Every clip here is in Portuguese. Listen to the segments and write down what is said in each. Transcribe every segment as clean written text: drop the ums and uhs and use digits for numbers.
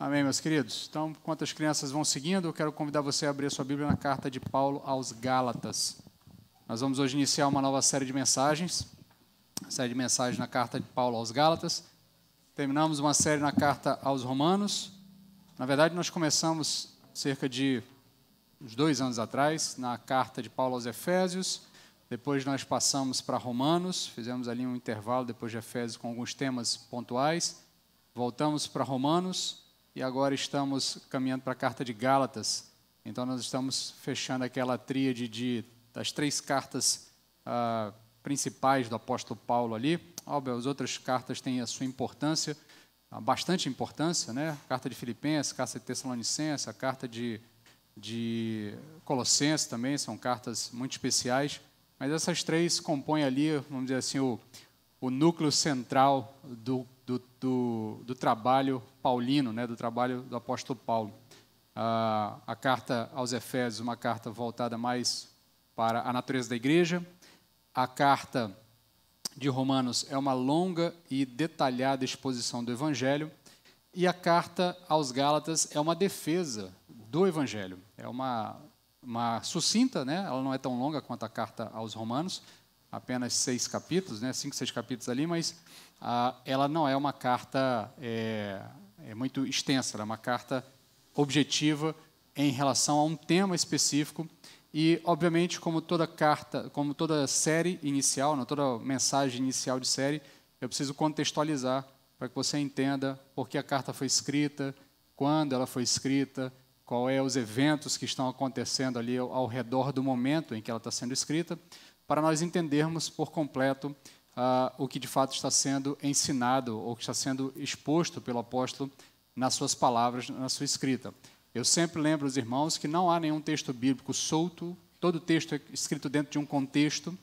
Amém, meus queridos? Então, enquanto as crianças vão seguindo, eu quero convidar você a abrir a sua Bíblia na carta de Paulo aos Gálatas. Nós vamos hoje iniciar uma nova série de mensagens, na carta de Paulo aos Gálatas. Terminamos uma série na carta aos Romanos. Na verdade, nós começamos cerca de uns 2 anos atrás, na carta de Paulo aos Efésios. Depois nós passamos para Romanos, fizemos ali um intervalo depois de Efésios com alguns temas pontuais. Voltamos para Romanos e agora estamos caminhando para a carta de Gálatas. Então nós estamos fechando aquela tríade das 3 cartas principais do apóstolo Paulo ali. Óbvio, as outras cartas têm a sua importância, bastante importância, né? A carta de Filipenses, a carta de Tessalonicenses, a carta de Colossenses também, são cartas muito especiais. Mas essas 3 compõem ali, vamos dizer assim, o núcleo central do trabalho paulino, né, do trabalho do apóstolo Paulo. A carta aos Efésios, uma carta voltada mais para a natureza da igreja. A carta de Romanos é uma longa e detalhada exposição do Evangelho. E a carta aos Gálatas é uma defesa do Evangelho. É uma sucinta, né? Ela não é tão longa quanto a carta aos Romanos, apenas 6 capítulos, né? 5, 6 capítulos ali, mas ela não é uma carta muito extensa, ela é uma carta objetiva em relação a um tema específico. E, obviamente, como toda série inicial, toda mensagem inicial de série, eu preciso contextualizar para que você entenda por que a carta foi escrita, quando ela foi escrita, quais são os eventos que estão acontecendo ali ao redor do momento em que ela está sendo escrita, para nós entendermos por completo o que de fato está sendo ensinado ou que está sendo exposto pelo apóstolo nas suas palavras, na sua escrita. Eu sempre lembro os irmãos que não há nenhum texto bíblico solto, todo texto é escrito dentro de um contexto,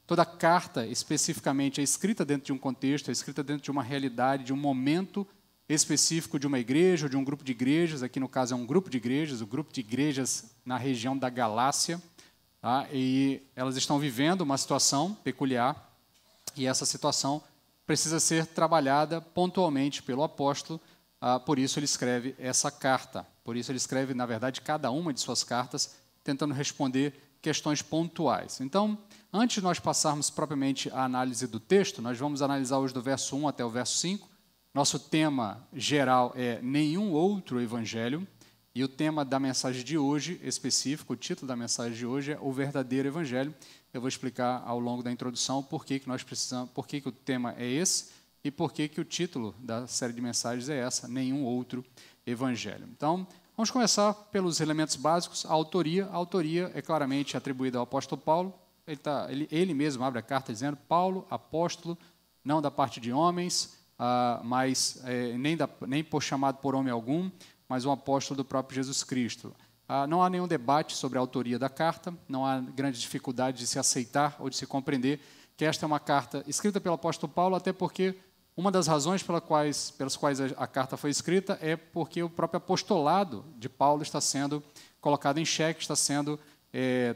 toda carta especificamente é escrita dentro de um contexto, é escrita dentro de uma realidade, de um momento específico de uma igreja ou de um grupo de igrejas. Aqui no caso é um grupo de igrejas, o grupo de igrejas na região da Galácia, tá? E elas estão vivendo uma situação peculiar e essa situação precisa ser trabalhada pontualmente pelo apóstolo, por isso ele escreve essa carta, por isso ele escreve, na verdade, cada uma de suas cartas, tentando responder questões pontuais. Então, antes de nós passarmos propriamente à análise do texto, nós vamos analisar hoje do verso 1 até o verso 5, nosso tema geral é nenhum outro evangelho, e o tema da mensagem de hoje, específico, o título da mensagem de hoje é o verdadeiro evangelho. Eu vou explicar ao longo da introdução por que nós precisamos, por que o tema é esse e por que o título da série de mensagens é essa, nenhum outro evangelho. Então, vamos começar pelos elementos básicos. A autoria é claramente atribuída ao apóstolo Paulo. Ele mesmo abre a carta dizendo Paulo, apóstolo, não da parte de homens, mas nem por chamado por homem algum, mas um apóstolo do próprio Jesus Cristo. Não há nenhum debate sobre a autoria da carta, não há grande dificuldade de se aceitar ou de se compreender que esta é uma carta escrita pelo apóstolo Paulo, até porque uma das razões pelas quais a carta foi escrita é porque o próprio apostolado de Paulo está sendo colocado em xeque, está sendo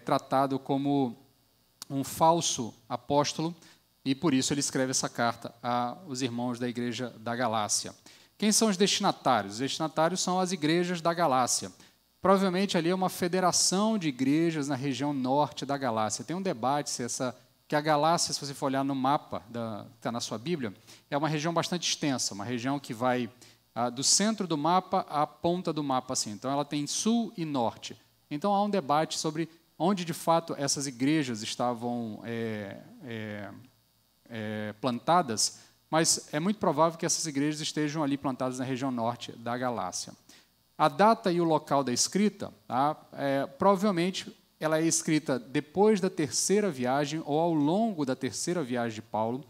tratado como um falso apóstolo, e por isso ele escreve essa carta aos irmãos da igreja da Galácia. Quem são os destinatários? Os destinatários são as igrejas da Galácia. Provavelmente ali é uma federação de igrejas na região norte da Galácia. Tem um debate que a Galácia, se você for olhar no mapa que está na sua Bíblia, é uma região bastante extensa, uma região que vai do centro do mapa à ponta do mapa, assim. Então ela tem sul e norte. Então há um debate sobre onde de fato essas igrejas estavam plantadas, mas é muito provável que essas igrejas estejam ali plantadas na região norte da Galácia. A data e o local da escrita, provavelmente ela é escrita depois da 3ª viagem ou ao longo da 3ª viagem de Paulo,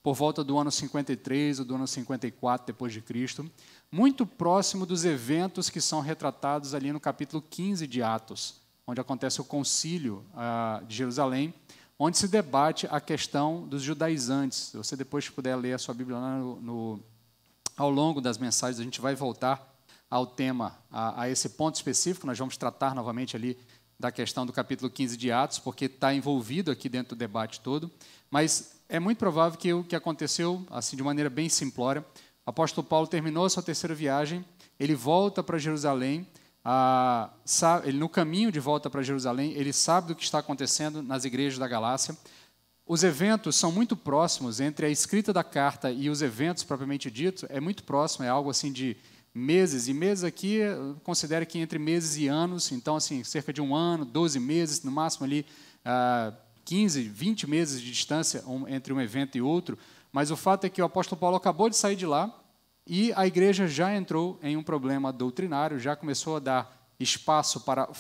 por volta do ano 53 ou do ano 54 depois de Cristo, muito próximo dos eventos que são retratados ali no capítulo 15 de Atos, onde acontece o concílio de Jerusalém, onde se debate a questão dos judaizantes. Se você depois puder ler a sua Bíblia lá ao longo das mensagens, a gente vai voltar ao tema, a esse ponto específico. Nós vamos tratar novamente ali da questão do capítulo 15 de Atos, porque está envolvido aqui dentro do debate todo, mas é muito provável que o que aconteceu, assim, de maneira bem simplória, o apóstolo Paulo terminou a sua 3ª viagem, ele volta para Jerusalém, ele, no caminho de volta para Jerusalém, ele sabe do que está acontecendo nas igrejas da Galácia. Os eventos são muito próximos entre a escrita da carta e os eventos propriamente ditos, é muito próximo, é algo assim de meses, e meses aqui, considere que entre meses e anos, então assim, cerca de 1 ano, 12 meses, no máximo ali 15, 20 meses de distância entre um evento e outro, mas o fato é que o apóstolo Paulo acabou de sair de lá e a igreja já entrou em um problema doutrinário, já começou a dar espaço para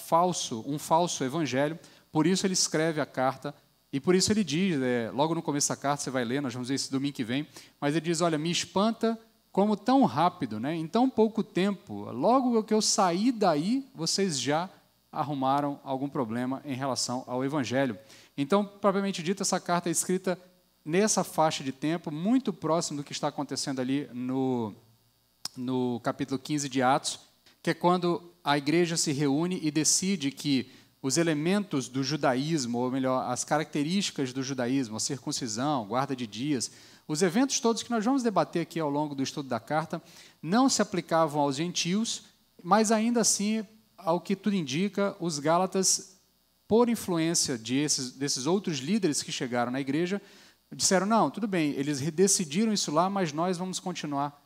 um falso evangelho, por isso ele escreve a carta. E por isso ele diz, logo no começo da carta, você vai ler, nós vamos ver esse domingo que vem, mas ele diz, olha, me espanta como tão rápido, né? Em tão pouco tempo, logo que eu saí daí, vocês já arrumaram algum problema em relação ao Evangelho. Então, propriamente dito, essa carta é escrita nessa faixa de tempo, muito próximo do que está acontecendo ali no capítulo 15 de Atos, que é quando a igreja se reúne e decide que os elementos do judaísmo, ou melhor, as características do judaísmo, a circuncisão, guarda de dias, os eventos todos que nós vamos debater aqui ao longo do estudo da carta, não se aplicavam aos gentios, mas ainda assim, ao que tudo indica, os gálatas, por influência desses outros líderes que chegaram na igreja, disseram, não, tudo bem, eles decidiram isso lá, mas nós vamos continuar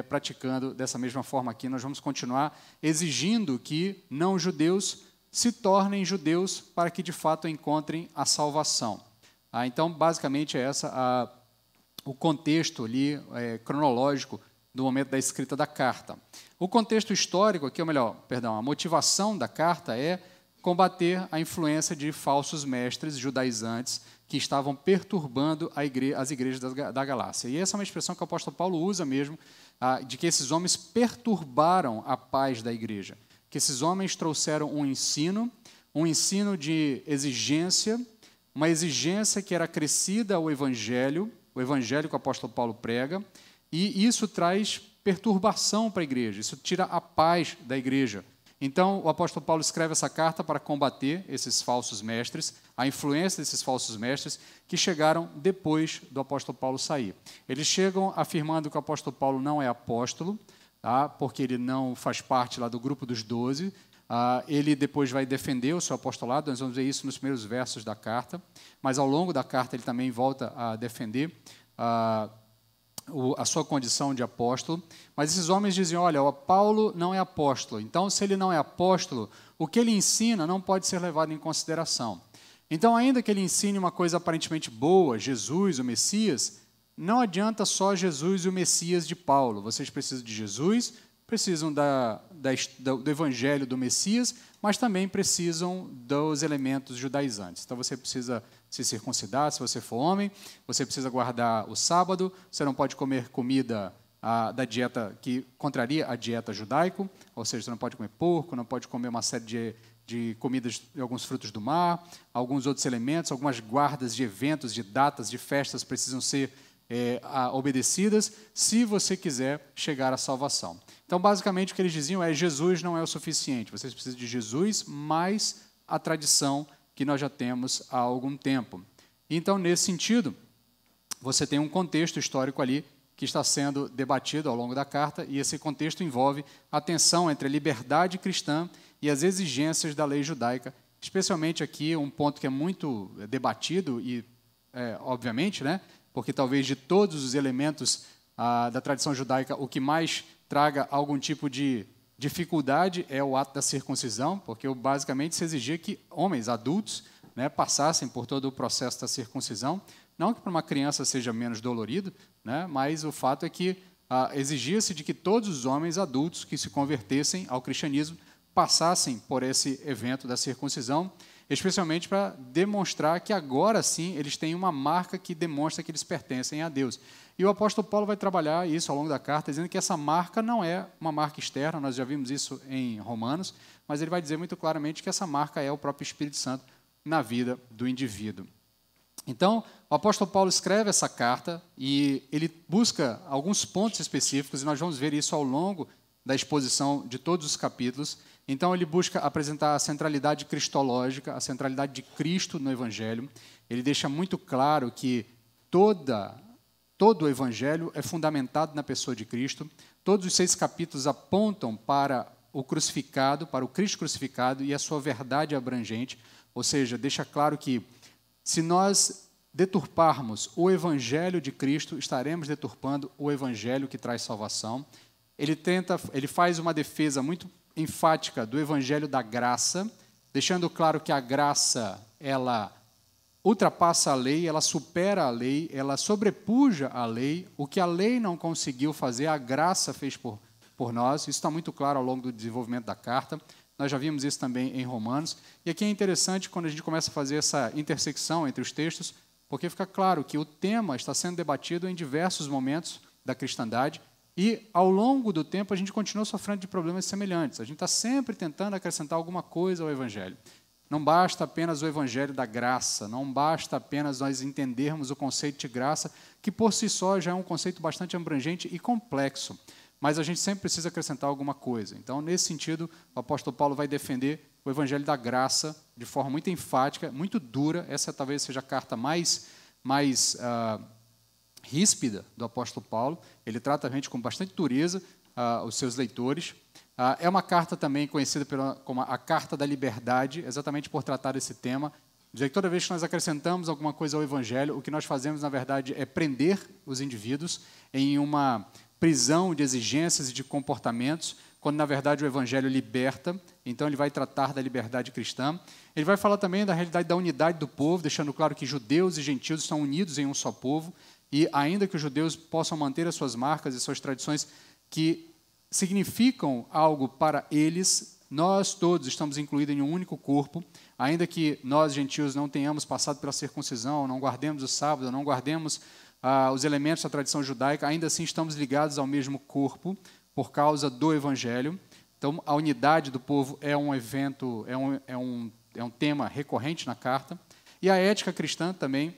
praticando dessa mesma forma aqui, nós vamos continuar exigindo que não-judeus se tornem judeus para que, de fato, encontrem a salvação. Então, basicamente, é essa o contexto ali, cronológico do momento da escrita da carta. O contexto histórico aqui, ou melhor, perdão, a motivação da carta é combater a influência de falsos mestres judaizantes que estavam perturbando as igrejas da Galácia. E essa é uma expressão que o apóstolo Paulo usa mesmo, de que esses homens perturbaram a paz da igreja. Que esses homens trouxeram um ensino de exigência, uma exigência que era acrescida ao evangelho que o apóstolo Paulo prega, e isso traz perturbação para a igreja, isso tira a paz da igreja. Então, o apóstolo Paulo escreve essa carta para combater esses falsos mestres, a influência desses falsos mestres que chegaram depois do apóstolo Paulo sair. Eles chegam afirmando que o apóstolo Paulo não é apóstolo, porque ele não faz parte lá do grupo dos 12, ele depois vai defender o seu apostolado, nós vamos ver isso nos primeiros versos da carta, mas ao longo da carta ele também volta a defender a sua condição de apóstolo, mas esses homens dizem, olha, o Paulo não é apóstolo, então se ele não é apóstolo, o que ele ensina não pode ser levado em consideração. Então, ainda que ele ensine uma coisa aparentemente boa, Jesus, o Messias, não adianta só Jesus e o Messias de Paulo. Vocês precisam de Jesus, precisam do Evangelho do Messias, mas também precisam dos elementos judaizantes. Então, você precisa se circuncidar, se você for homem, você precisa guardar o sábado, você não pode comer comida da dieta que contraria a dieta judaica, ou seja, você não pode comer porco, não pode comer uma série de comidas de alguns frutos do mar, alguns outros elementos, algumas guardas de eventos, de datas, de festas precisam ser obedecidas, se você quiser chegar à salvação. Então, basicamente, o que eles diziam é Jesus não é o suficiente, vocês precisam de Jesus mais a tradição que nós já temos há algum tempo. Então, nesse sentido, você tem um contexto histórico ali que está sendo debatido ao longo da carta, e esse contexto envolve a tensão entre a liberdade cristã e as exigências da lei judaica, especialmente aqui um ponto que é muito debatido e, obviamente, né, porque talvez de todos os elementos da tradição judaica, o que mais traga algum tipo de dificuldade é o ato da circuncisão, porque basicamente se exigia que homens adultos, né, passassem por todo o processo da circuncisão, não que para uma criança seja menos dolorido, né, mas o fato é que exigia-se de que todos os homens adultos que se convertessem ao cristianismo passassem por esse evento da circuncisão, especialmente para demonstrar que agora sim eles têm uma marca que demonstra que eles pertencem a Deus. E o apóstolo Paulo vai trabalhar isso ao longo da carta, dizendo que essa marca não é uma marca externa, nós já vimos isso em Romanos, mas ele vai dizer muito claramente que essa marca é o próprio Espírito Santo na vida do indivíduo. Então, o apóstolo Paulo escreve essa carta e ele busca alguns pontos específicos, e nós vamos ver isso ao longo da exposição de todos os capítulos. Então, ele busca apresentar a centralidade cristológica, a centralidade de Cristo no Evangelho. Ele deixa muito claro que todo o Evangelho é fundamentado na pessoa de Cristo. Todos os 6 capítulos apontam para o crucificado, para o Cristo crucificado e a sua verdade abrangente, ou seja, deixa claro que se nós deturparmos o Evangelho de Cristo, estaremos deturpando o Evangelho que traz salvação. Ele faz uma defesa muito enfática do Evangelho da graça, deixando claro que a graça, ela ultrapassa a lei, ela supera a lei, ela sobrepuja a lei. O que a lei não conseguiu fazer, a graça fez por nós. Isso está muito claro ao longo do desenvolvimento da carta. Nós já vimos isso também em Romanos. E aqui é interessante quando a gente começa a fazer essa intersecção entre os textos, porque fica claro que o tema está sendo debatido em diversos momentos da cristandade e, ao longo do tempo, a gente continua sofrendo de problemas semelhantes. A gente está sempre tentando acrescentar alguma coisa ao Evangelho. Não basta apenas o Evangelho da graça, não basta apenas nós entendermos o conceito de graça, que por si só já é um conceito bastante abrangente e complexo, mas a gente sempre precisa acrescentar alguma coisa. Então, nesse sentido, o apóstolo Paulo vai defender o Evangelho da graça de forma muito enfática, muito dura. Essa talvez seja a carta mais ríspida do apóstolo Paulo. Ele trata a gente com bastante dureza, os seus leitores. É uma carta também conhecida como a Carta da Liberdade, exatamente por tratar esse tema. Dizer que toda vez que nós acrescentamos alguma coisa ao Evangelho, o que nós fazemos, na verdade, é prender os indivíduos em uma prisão de exigências e de comportamentos, quando, na verdade, o Evangelho liberta. Então, ele vai tratar da liberdade cristã. Ele vai falar também da realidade da unidade do povo, deixando claro que judeus e gentios estão unidos em um só povo, e ainda que os judeus possam manter as suas marcas e suas tradições que significam algo para eles, nós todos estamos incluídos em um único corpo, ainda que nós, gentios, não tenhamos passado pela circuncisão, não guardemos o sábado, não guardemos os elementos da tradição judaica, ainda assim estamos ligados ao mesmo corpo por causa do Evangelho. Então, a unidade do povo é um evento, é um tema recorrente na carta. E a ética cristã também,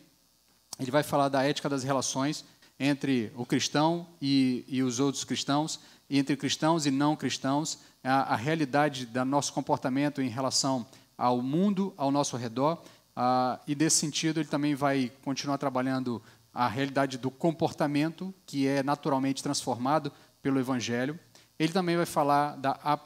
ele vai falar da ética das relações entre o cristão e os outros cristãos, e entre cristãos e não cristãos, a realidade do nosso comportamento em relação ao mundo ao nosso redor, e desse sentido ele também vai continuar trabalhando a realidade do comportamento, que é naturalmente transformado pelo Evangelho. Ele também vai falar,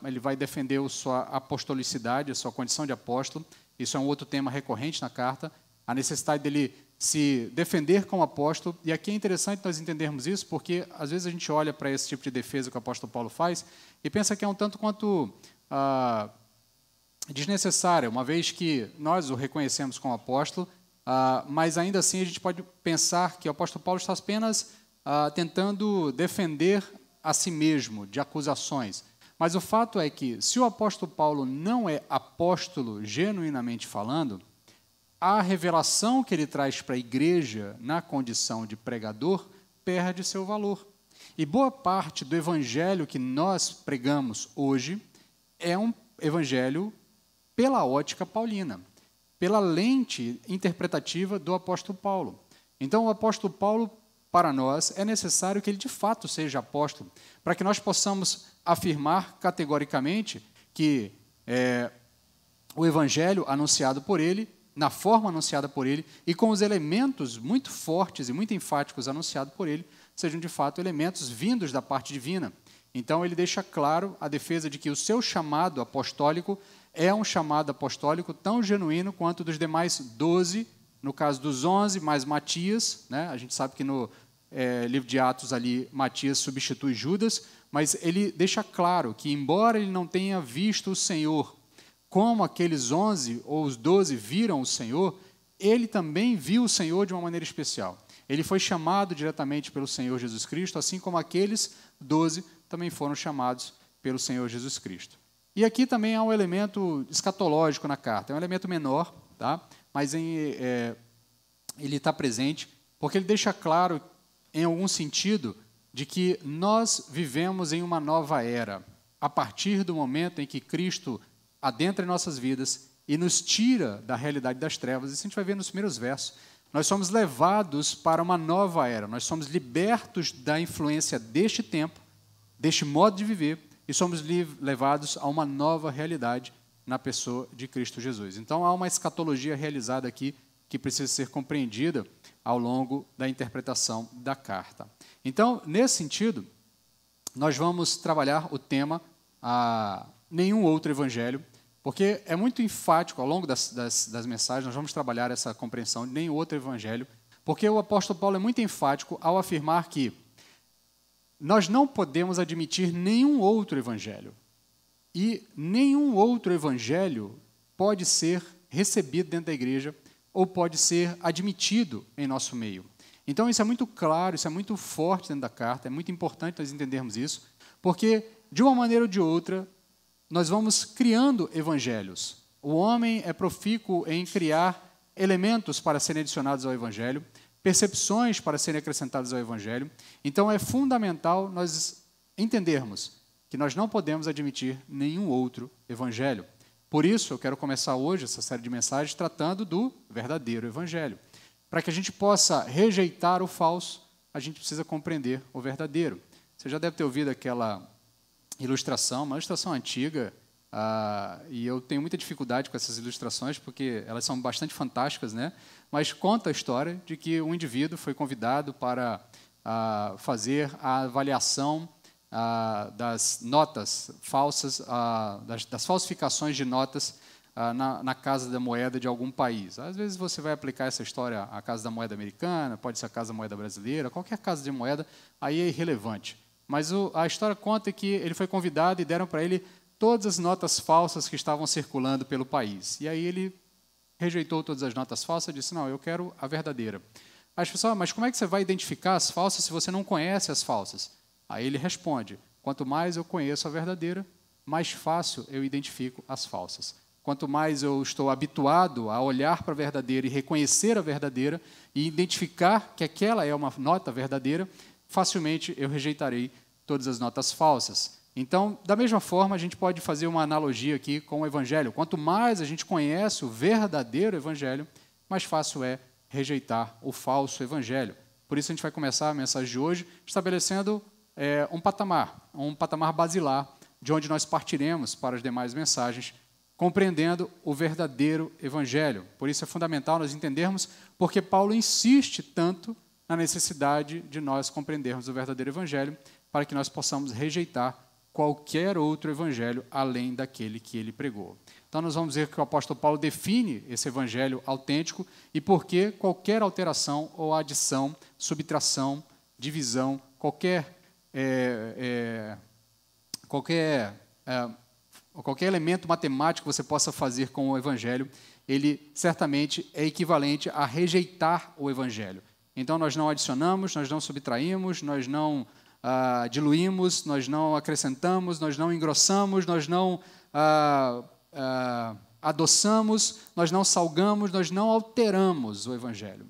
ele vai defender a sua apostolicidade, a sua condição de apóstolo. Isso é um outro tema recorrente na carta, a necessidade dele se defender como apóstolo. E aqui é interessante nós entendermos isso, porque às vezes a gente olha para esse tipo de defesa que o apóstolo Paulo faz e pensa que é um tanto quanto desnecessária, uma vez que nós o reconhecemos como apóstolo, mas ainda assim a gente pode pensar que o apóstolo Paulo está apenas tentando defender a si mesmo de acusações. Mas o fato é que, se o apóstolo Paulo não é apóstolo genuinamente falando, a revelação que ele traz para a igreja na condição de pregador perde seu valor. E boa parte do evangelho que nós pregamos hoje é um evangelho pela ótica paulina, pela lente interpretativa do apóstolo Paulo. Então, o apóstolo Paulo, para nós, é necessário que ele de fato seja apóstolo, para que nós possamos afirmar categoricamente que o evangelho anunciado por ele, na forma anunciada por ele, e com os elementos muito fortes e muito enfáticos anunciados por ele, sejam de fato elementos vindos da parte divina. Então, ele deixa claro a defesa de que o seu chamado apostólico é um chamado apostólico tão genuíno quanto dos demais 12, no caso dos 11, mais Matias, né? A gente sabe que no livro de Atos ali, Matias substitui Judas, mas ele deixa claro que, embora ele não tenha visto o Senhor como aqueles 11 ou os 12 viram o Senhor, ele também viu o Senhor de uma maneira especial. Ele foi chamado diretamente pelo Senhor Jesus Cristo, assim como aqueles 12 também foram chamados pelo Senhor Jesus Cristo. E aqui também há um elemento escatológico na carta, é um elemento menor, tá? Mas ele está presente, porque ele deixa claro, em algum sentido, de que nós vivemos em uma nova era, a partir do momento em que Cristo adentra em nossas vidas e nos tira da realidade das trevas. Isso a gente vai ver nos primeiros versos. Nós somos levados para uma nova era, nós somos libertos da influência deste tempo, deste modo de viver, e somos levados a uma nova realidade na pessoa de Cristo Jesus. Então, há uma escatologia realizada aqui que precisa ser compreendida ao longo da interpretação da carta. Então, nesse sentido, nós vamos trabalhar o tema nenhum outro evangelho, porque é muito enfático, ao longo das mensagens, nós vamos trabalhar essa compreensão de nenhum outro evangelho, porque o apóstolo Paulo é muito enfático ao afirmar que nós não podemos admitir nenhum outro evangelho. E nenhum outro evangelho pode ser recebido dentro da igreja ou pode ser admitido em nosso meio. Então, isso é muito claro, isso é muito forte dentro da carta, é muito importante nós entendermos isso, porque, de uma maneira ou de outra, nós vamos criando evangelhos. O homem é profícuo em criar elementos para serem adicionados ao evangelho, percepções para serem acrescentadas ao evangelho. Então, é fundamental nós entendermos que nós não podemos admitir nenhum outro evangelho. Por isso, eu quero começar hoje essa série de mensagens tratando do verdadeiro evangelho. Para que a gente possa rejeitar o falso, a gente precisa compreender o verdadeiro. Você já deve ter ouvido aquela ilustração, uma ilustração antiga, e eu tenho muita dificuldade com essas ilustrações, porque elas são bastante fantásticas, né? Mas conta a história de que um indivíduo foi convidado para fazer a avaliação das notas falsas, das falsificações de notas na Casa da Moeda de algum país. Às vezes você vai aplicar essa história à Casa da Moeda americana, pode ser a Casa da Moeda brasileira, qualquer casa de moeda, aí é irrelevante. Mas a história conta que ele foi convidado e deram para ele todas as notas falsas que estavam circulando pelo país. E aí ele rejeitou todas as notas falsas e disse, não, eu quero a verdadeira. Aí as pessoas, mas como é que você vai identificar as falsas se você não conhece as falsas? Aí ele responde, quanto mais eu conheço a verdadeira, mais fácil eu identifico as falsas. Quanto mais eu estou habituado a olhar para a verdadeira e reconhecer a verdadeira e identificar que aquela é uma nota verdadeira, facilmente eu rejeitarei todas as notas falsas. Então, da mesma forma, a gente pode fazer uma analogia aqui com o Evangelho. Quanto mais a gente conhece o verdadeiro Evangelho, mais fácil é rejeitar o falso Evangelho. Por isso, a gente vai começar a mensagem de hoje estabelecendo um patamar basilar, de onde nós partiremos para as demais mensagens, compreendendo o verdadeiro Evangelho. Por isso é fundamental nós entendermos porque Paulo insiste tanto na necessidade de nós compreendermos o verdadeiro Evangelho, para que nós possamos rejeitar qualquer outro Evangelho além daquele que ele pregou. Então, nós vamos ver que o apóstolo Paulo define esse Evangelho autêntico e por que qualquer alteração ou adição, subtração, divisão, qualquer elemento matemático que você possa fazer com o Evangelho, ele certamente é equivalente a rejeitar o Evangelho. Então, nós não adicionamos, nós não subtraímos, nós não diluímos, nós não acrescentamos, nós não engrossamos, nós não adoçamos, nós não salgamos, nós não alteramos o Evangelho.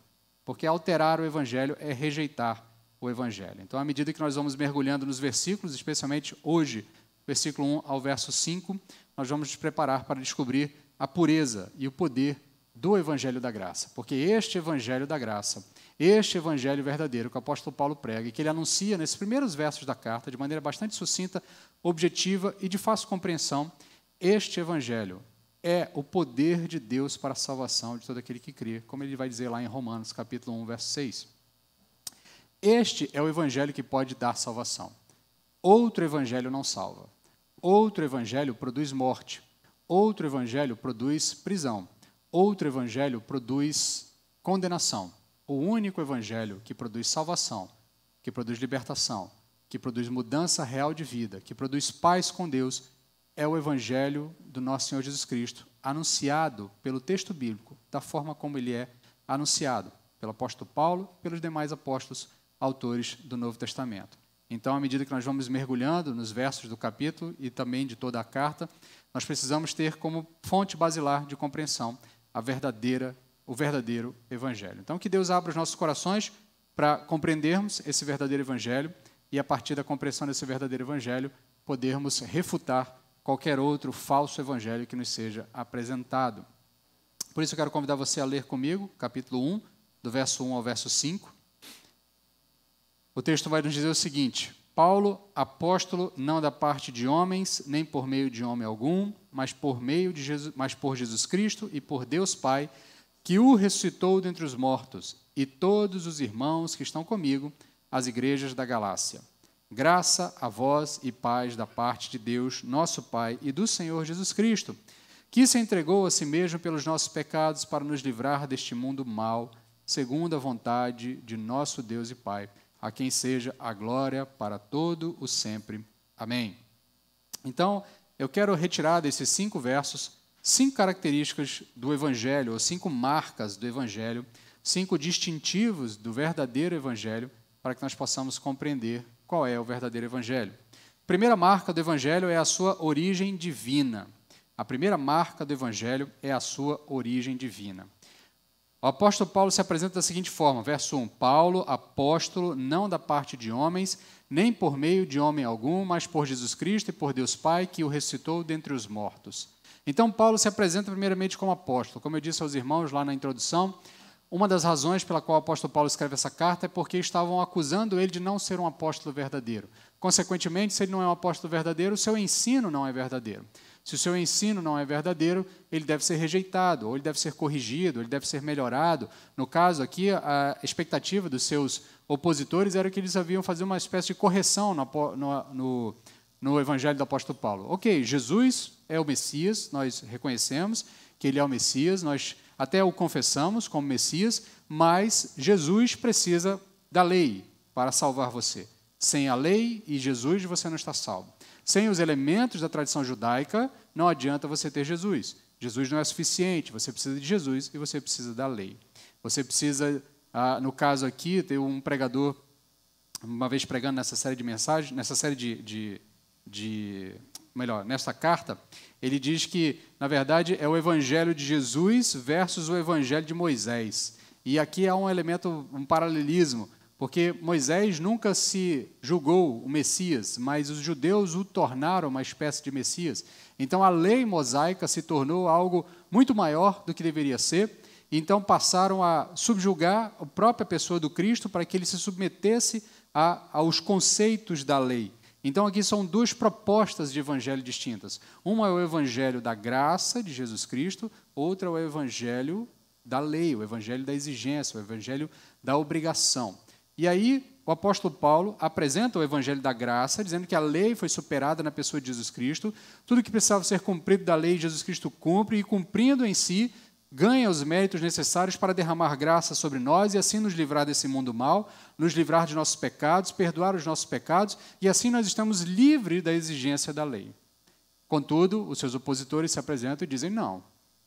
Porque alterar o Evangelho é rejeitar o Evangelho. Então, à medida que nós vamos mergulhando nos versículos, especialmente hoje, versículo 1 ao verso 5, nós vamos nos preparar para descobrir a pureza e o poder do Evangelho da Graça. Porque este Evangelho da Graça, este Evangelho verdadeiro que o apóstolo Paulo prega e que ele anuncia nesses primeiros versos da carta, de maneira bastante sucinta, objetiva e de fácil compreensão, este Evangelho é o poder de Deus para a salvação de todo aquele que crê, como ele vai dizer lá em Romanos, capítulo 1, verso 6. Este é o Evangelho que pode dar salvação. Outro Evangelho não salva. Outro Evangelho produz morte. Outro Evangelho produz prisão. Outro Evangelho produz condenação. O único Evangelho que produz salvação, que produz libertação, que produz mudança real de vida, que produz paz com Deus, é o Evangelho do nosso Senhor Jesus Cristo, anunciado pelo texto bíblico, da forma como ele é anunciado, pelo apóstolo Paulo e pelos demais apóstolos, autores do Novo Testamento. Então, à medida que nós vamos mergulhando nos versos do capítulo e também de toda a carta, nós precisamos ter como fonte basilar de compreensão o verdadeiro Evangelho. Então, que Deus abra os nossos corações para compreendermos esse verdadeiro Evangelho e, a partir da compreensão desse verdadeiro Evangelho, podermos refutar qualquer outro falso Evangelho que nos seja apresentado. Por isso, eu quero convidar você a ler comigo, capítulo 1, do verso 1 ao verso 5. O texto vai nos dizer o seguinte: Paulo, apóstolo, não da parte de homens, nem por meio de homem algum, mas por Jesus Cristo e por Deus Pai, que o ressuscitou dentre os mortos, e todos os irmãos que estão comigo, as igrejas da Galácia. Graça a vós e paz da parte de Deus, nosso Pai, e do Senhor Jesus Cristo, que se entregou a si mesmo pelos nossos pecados para nos livrar deste mundo mau, segundo a vontade de nosso Deus e Pai, a quem seja a glória para todo o sempre. Amém. Então, eu quero retirar desses 5 versos 5 características do Evangelho, ou 5 marcas do Evangelho, 5 distintivos do verdadeiro Evangelho, para que nós possamos compreender qual é o verdadeiro Evangelho. A primeira marca do Evangelho é a sua origem divina. A primeira marca do Evangelho é a sua origem divina. O apóstolo Paulo se apresenta da seguinte forma, verso 1, Paulo, apóstolo, não da parte de homens, nem por meio de homem algum, mas por Jesus Cristo e por Deus Pai, que o ressuscitou dentre os mortos. Então, Paulo se apresenta primeiramente como apóstolo. Como eu disse aos irmãos lá na introdução, uma das razões pela qual o apóstolo Paulo escreve essa carta é porque estavam acusando ele de não ser um apóstolo verdadeiro. Consequentemente, se ele não é um apóstolo verdadeiro, o seu ensino não é verdadeiro. Se o seu ensino não é verdadeiro, ele deve ser rejeitado, ou ele deve ser corrigido, ou ele deve ser melhorado. No caso aqui, a expectativa dos seus opositores era que eles haviam fazer uma espécie de correção no Evangelho do apóstolo Paulo. Ok, Jesus é o Messias, nós reconhecemos que ele é o Messias, nós até o confessamos como Messias, mas Jesus precisa da lei para salvar você. Sem a lei e Jesus, você não está salvo. Sem os elementos da tradição judaica, não adianta você ter Jesus. Jesus não é suficiente, você precisa de Jesus e você precisa da lei. Você precisa, no caso aqui, ter um pregador, uma vez pregando nessa série de mensagens, nessa série nessa carta, ele diz que, na verdade, é o Evangelho de Jesus versus o Evangelho de Moisés. E aqui há um elemento, um paralelismo, porque Moisés nunca se julgou o Messias, mas os judeus o tornaram uma espécie de Messias. Então, a lei mosaica se tornou algo muito maior do que deveria ser, então passaram a subjugar a própria pessoa do Cristo para que ele se submetesse aos conceitos da lei. Então, aqui são 2 propostas de evangelho distintas. Uma é o evangelho da graça de Jesus Cristo, outra é o evangelho da lei, o evangelho da exigência, o evangelho da obrigação. E aí, o apóstolo Paulo apresenta o evangelho da graça, dizendo que a lei foi superada na pessoa de Jesus Cristo, tudo que precisava ser cumprido da lei, Jesus Cristo cumpre, e cumprindo em si, ganha os méritos necessários para derramar graça sobre nós e assim nos livrar desse mundo mau, nos livrar de nossos pecados, perdoar os nossos pecados, e assim nós estamos livres da exigência da lei. Contudo, os seus opositores se apresentam e dizem, não,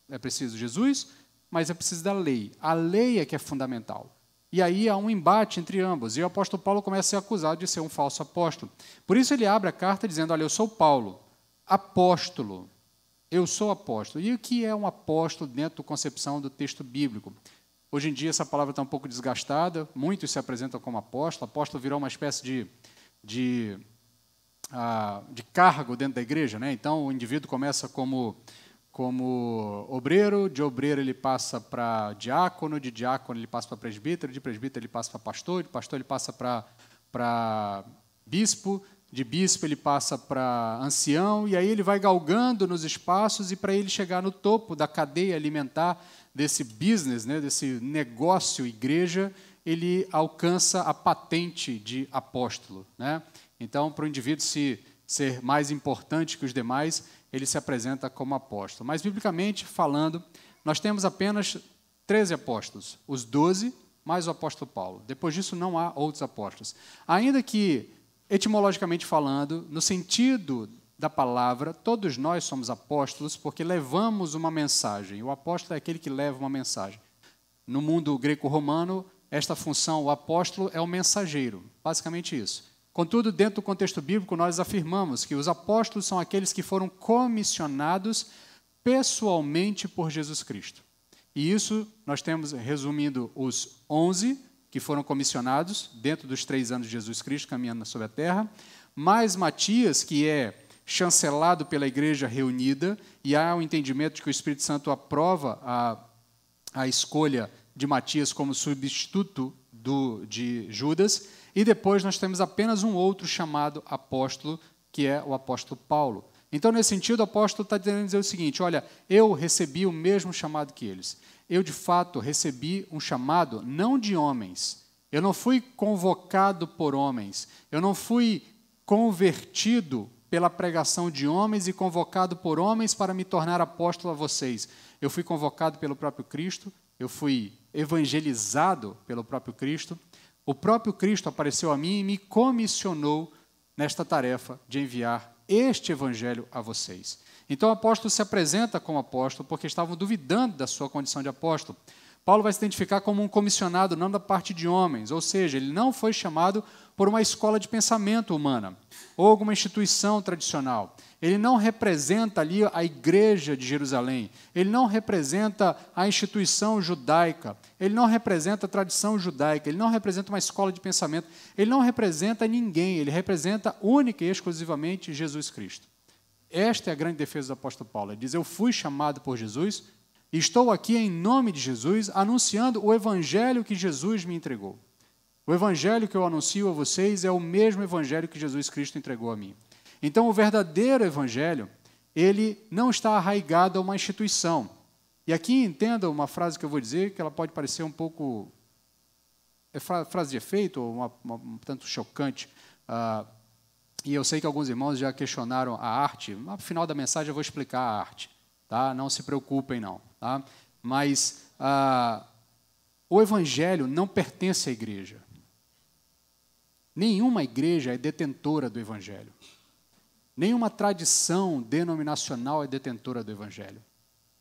é preciso Jesus, mas é preciso da lei. A lei é que é fundamental. E aí há um embate entre ambos, e o apóstolo Paulo começa a ser acusado de ser um falso apóstolo. Por isso ele abre a carta dizendo, olha, eu sou Paulo, apóstolo. Eu sou apóstolo. E o que é um apóstolo dentro da concepção do texto bíblico? Hoje em dia essa palavra está um pouco desgastada, muitos se apresentam como apóstolo. Apóstolo virou uma espécie de cargo dentro da igreja, né? Então o indivíduo começa como obreiro, de obreiro ele passa para diácono, de diácono ele passa para presbítero, de presbítero ele passa para pastor, de pastor ele passa para bispo, de bispo ele passa para ancião, e aí ele vai galgando nos espaços, e para ele chegar no topo da cadeia alimentar desse business, né, desse negócio igreja, ele alcança a patente de apóstolo, né? Então, para o indivíduo ser mais importante que os demais, ele se apresenta como apóstolo. Mas, biblicamente falando, nós temos apenas 13 apóstolos, os 12 mais o apóstolo Paulo. Depois disso, não há outros apóstolos. Ainda que, etimologicamente falando, no sentido da palavra, todos nós somos apóstolos porque levamos uma mensagem. O apóstolo é aquele que leva uma mensagem. No mundo greco-romano, esta função, o apóstolo, é o mensageiro, basicamente isso. Contudo, dentro do contexto bíblico, nós afirmamos que os apóstolos são aqueles que foram comissionados pessoalmente por Jesus Cristo. E isso nós temos, resumindo, os 11 que foram comissionados dentro dos 3 anos de Jesus Cristo caminhando sobre a terra, mais Matias, que é chancelado pela igreja reunida, e há o entendimento de que o Espírito Santo aprova a escolha de Matias como substituto de Judas, e depois nós temos apenas um outro chamado apóstolo, que é o apóstolo Paulo. Então, nesse sentido, o apóstolo está querendo dizer o seguinte, olha, eu recebi o mesmo chamado que eles. Eu, de fato, recebi um chamado não de homens, Eu não fui convocado por homens. Eu não fui convertido pela pregação de homens e convocado por homens para me tornar apóstolo a vocês. Eu fui convocado pelo próprio Cristo, eu fui evangelizado pelo próprio Cristo. O próprio Cristo apareceu a mim e me comissionou nesta tarefa de enviar este evangelho a vocês. Então o apóstolo se apresenta como apóstolo porque estavam duvidando da sua condição de apóstolo. Paulo vai se identificar como um comissionado, não da parte de homens, ou seja, ele não foi chamado por uma escola de pensamento humana ou alguma instituição tradicional. Ele não representa ali a igreja de Jerusalém, ele não representa a instituição judaica, ele não representa a tradição judaica, ele não representa uma escola de pensamento, ele não representa ninguém, ele representa única e exclusivamente Jesus Cristo. Esta é a grande defesa do apóstolo Paulo, ele diz, eu fui chamado por Jesus e estou aqui em nome de Jesus anunciando o evangelho que Jesus me entregou. O evangelho que eu anuncio a vocês é o mesmo evangelho que Jesus Cristo entregou a mim. Então, o verdadeiro evangelho, ele não está arraigado a uma instituição. E aqui entenda uma frase que eu vou dizer, que ela pode parecer um pouco frase de efeito, ou um tanto chocante. E eu sei que alguns irmãos já questionaram a arte. No final da mensagem eu vou explicar a arte. Tá? Não se preocupem, não. Tá? Mas o evangelho não pertence à igreja. Nenhuma igreja é detentora do evangelho. Nenhuma tradição denominacional é detentora do evangelho.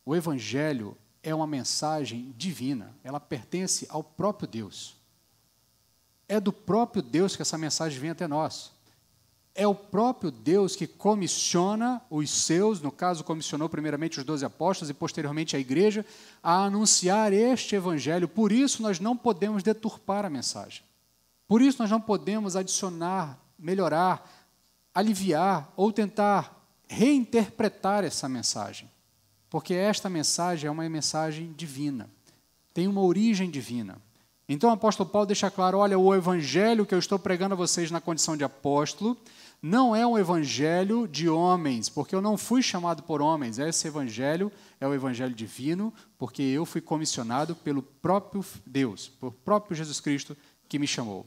O evangelho é uma mensagem divina. Ela pertence ao próprio Deus. É do próprio Deus que essa mensagem vem até nós. É o próprio Deus que comissiona os seus, no caso, comissionou primeiramente os 12 apóstolos e posteriormente a igreja, a anunciar este evangelho. Por isso, nós não podemos deturpar a mensagem. Por isso, nós não podemos adicionar, melhorar, aliviar ou tentar reinterpretar essa mensagem. Porque esta mensagem é uma mensagem divina. Tem uma origem divina. Então, o apóstolo Paulo deixa claro, olha, o evangelho que eu estou pregando a vocês na condição de apóstolo não é um evangelho de homens, porque eu não fui chamado por homens. Esse evangelho é o evangelho divino, porque eu fui comissionado pelo próprio Deus, pelo próprio Jesus Cristo que me chamou.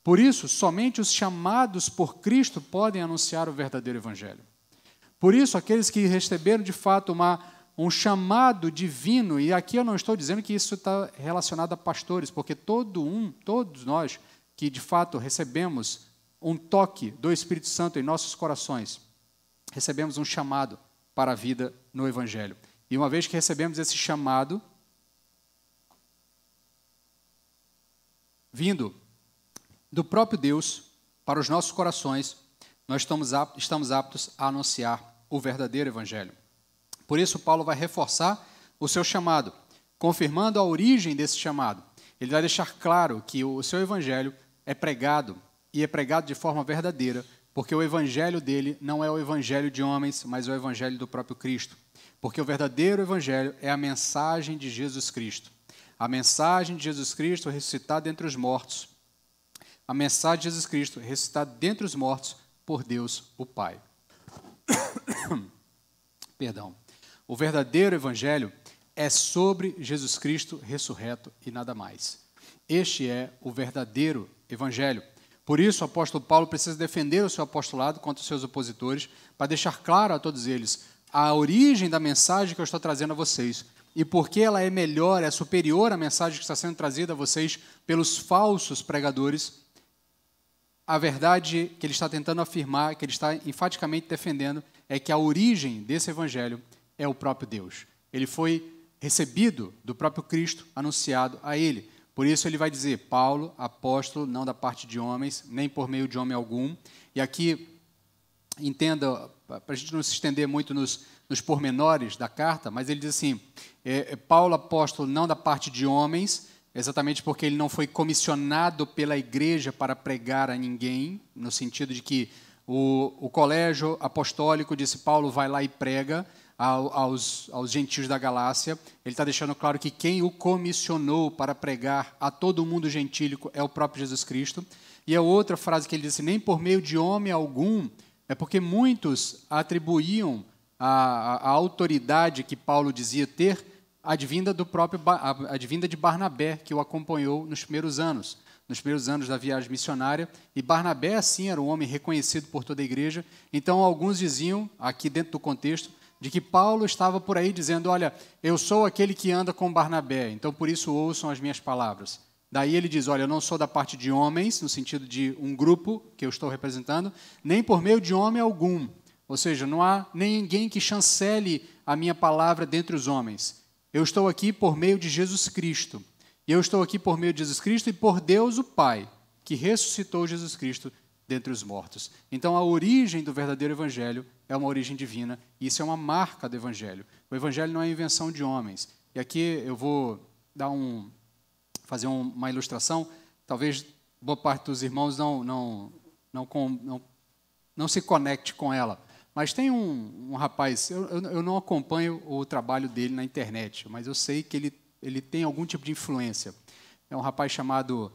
Por isso, somente os chamados por Cristo podem anunciar o verdadeiro evangelho. Por isso, aqueles que receberam de fato um chamado divino, e aqui eu não estou dizendo que isso está relacionado a pastores, porque todos nós que de fato recebemos um toque do Espírito Santo em nossos corações, recebemos um chamado para a vida no evangelho. E uma vez que recebemos esse chamado, vindo do próprio Deus para os nossos corações, nós estamos aptos a anunciar o verdadeiro evangelho. Por isso, Paulo vai reforçar o seu chamado, confirmando a origem desse chamado. Ele vai deixar claro que o seu evangelho é pregado, e é pregado de forma verdadeira, porque o evangelho dele não é o evangelho de homens, mas o evangelho do próprio Cristo. Porque o verdadeiro evangelho é a mensagem de Jesus Cristo. A mensagem de Jesus Cristo ressuscitado dentre os mortos. A mensagem de Jesus Cristo ressuscitado dentre os mortos por Deus, o Pai. Perdão. O verdadeiro evangelho é sobre Jesus Cristo ressurreto e nada mais. Este é o verdadeiro evangelho. Por isso, o apóstolo Paulo precisa defender o seu apostolado contra os seus opositores, para deixar claro a todos eles a origem da mensagem que eu estou trazendo a vocês e por que ela é melhor, é superior à mensagem que está sendo trazida a vocês pelos falsos pregadores. A verdade que ele está tentando afirmar, que ele está enfaticamente defendendo, é que a origem desse evangelho é o próprio Deus. Ele foi recebido do próprio Cristo, anunciado a ele. Por isso ele vai dizer, Paulo, apóstolo, não da parte de homens, nem por meio de homem algum. E aqui, entenda, para a gente não se estender muito nos pormenores da carta, mas ele diz assim, Paulo, apóstolo, não da parte de homens, exatamente porque ele não foi comissionado pela igreja para pregar a ninguém, no sentido de que o colégio apostólico disse, Paulo vai lá e prega aos gentios da Galácia. Ele está deixando claro que quem o comissionou para pregar a todo mundo gentílico é o próprio Jesus Cristo. E a outra frase que ele disse, nem por meio de homem algum, é porque muitos atribuíam a autoridade que Paulo dizia ter advinda de Barnabé, que o acompanhou nos primeiros anos. nos primeiros anos da viagem missionária, e Barnabé, assim, era um homem reconhecido por toda a igreja. Então, alguns diziam, aqui dentro do contexto, de que Paulo estava por aí dizendo, olha, eu sou aquele que anda com Barnabé, então por isso ouçam as minhas palavras. Daí ele diz, olha, eu não sou da parte de homens, no sentido de um grupo que eu estou representando, nem por meio de homem algum. Ou seja, não há ninguém que chancele a minha palavra dentre os homens. Eu estou aqui por meio de Jesus Cristo. E eu estou aqui por meio de Jesus Cristo e por Deus o Pai, que ressuscitou Jesus Cristo dentre os mortos. Então, a origem do verdadeiro evangelho é uma origem divina, e isso é uma marca do evangelho. O evangelho não é invenção de homens. E aqui eu vou fazer uma ilustração, talvez boa parte dos irmãos não se conecte com ela. Mas tem um rapaz, eu não acompanho o trabalho dele na internet, mas eu sei que ele tem algum tipo de influência. É um rapaz chamado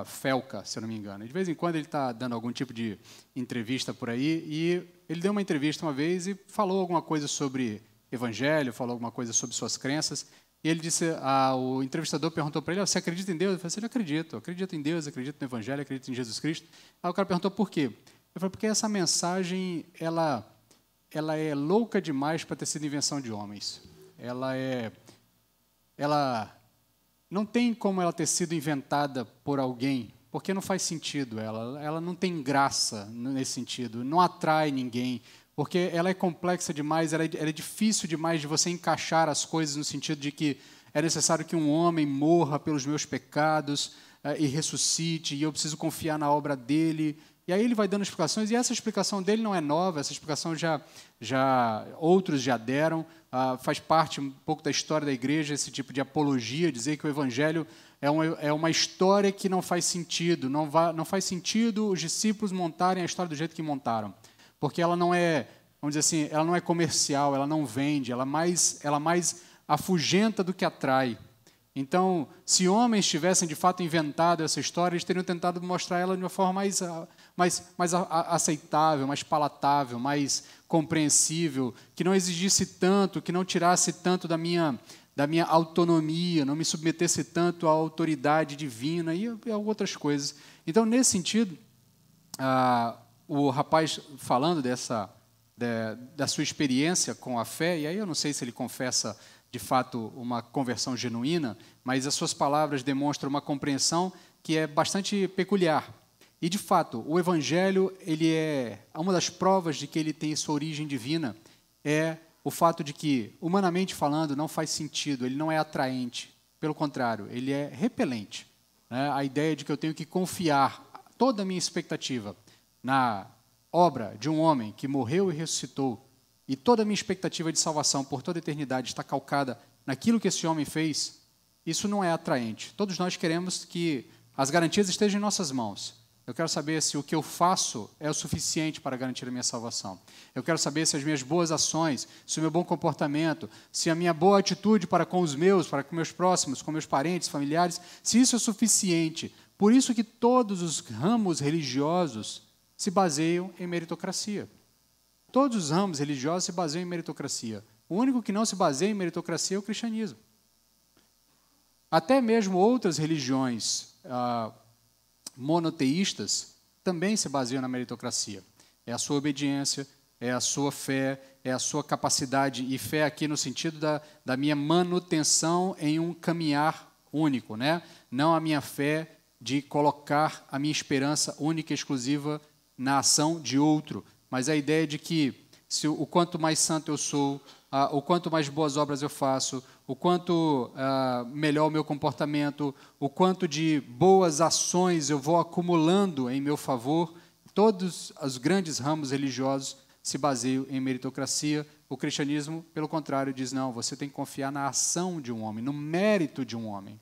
Felca, se eu não me engano. De vez em quando ele está dando algum tipo de entrevista por aí, e ele deu uma entrevista uma vez e falou alguma coisa sobre evangelho, falou alguma coisa sobre suas crenças, e ele disse, o entrevistador perguntou para ele, você acredita em Deus? Ele falou assim, eu acredito em Deus, acredito no evangelho, acredito em Jesus Cristo. Aí o cara perguntou por quê? Ele falou, porque essa mensagem, ela é louca demais para ter sido invenção de homens. Ela não tem como ela ter sido inventada por alguém, porque não faz sentido ela não tem graça nesse sentido, não atrai ninguém, porque ela é complexa demais, ela é difícil demais de você encaixar as coisas no sentido de que é necessário que um homem morra pelos meus pecados e ressuscite, e eu preciso confiar na obra dele. E aí ele vai dando explicações, e essa explicação dele não é nova, essa explicação outros já deram, faz parte um pouco da história da igreja, esse tipo de apologia, dizer que o evangelho é uma história que não faz sentido, não faz sentido os discípulos montarem a história do jeito que montaram, porque ela não é, vamos dizer assim, ela não é comercial, ela não vende, ela mais afugenta do que atrai. Então, se homens tivessem de fato inventado essa história, eles teriam tentado mostrar ela de uma forma mais aceitável, mais palatável, mais compreensível, que não exigisse tanto, que não tirasse tanto da minha autonomia, não me submetesse tanto à autoridade divina e a outras coisas. Então, nesse sentido, o rapaz falando da sua experiência com a fé, e aí eu não sei se ele confessa de fato uma conversão genuína, mas as suas palavras demonstram uma compreensão que é bastante peculiar. E, de fato, o Evangelho, uma das provas de que ele tem sua origem divina é o fato de que, humanamente falando, não faz sentido, ele não é atraente. Pelo contrário, ele é repelente. Né? A ideia de que eu tenho que confiar toda a minha expectativa na obra de um homem que morreu e ressuscitou, e toda a minha expectativa de salvação por toda a eternidade está calcada naquilo que esse homem fez, isso não é atraente. Todos nós queremos que as garantias estejam em nossas mãos. Eu quero saber se o que eu faço é o suficiente para garantir a minha salvação. Eu quero saber se as minhas boas ações, se o meu bom comportamento, se a minha boa atitude para com os meus, para com meus próximos, com meus parentes, familiares, se isso é suficiente. Por isso que todos os ramos religiosos se baseiam em meritocracia. Todos os ramos religiosos se baseiam em meritocracia. O único que não se baseia em meritocracia é o cristianismo. Até mesmo outras religiões monoteístas também se baseiam na meritocracia. É a sua obediência, é a sua fé, é a sua capacidade, e fé aqui no sentido da minha manutenção em um caminhar único, né? Não a minha fé de colocar a minha esperança única e exclusiva na ação de outro, mas a ideia de que o quanto mais santo eu sou, o quanto mais boas obras eu faço, o quanto melhor o meu comportamento, o quanto de boas ações eu vou acumulando em meu favor, todos os grandes ramos religiosos se baseiam em meritocracia. O cristianismo, pelo contrário, diz, não, você tem que confiar na ação de um homem, no mérito de um homem.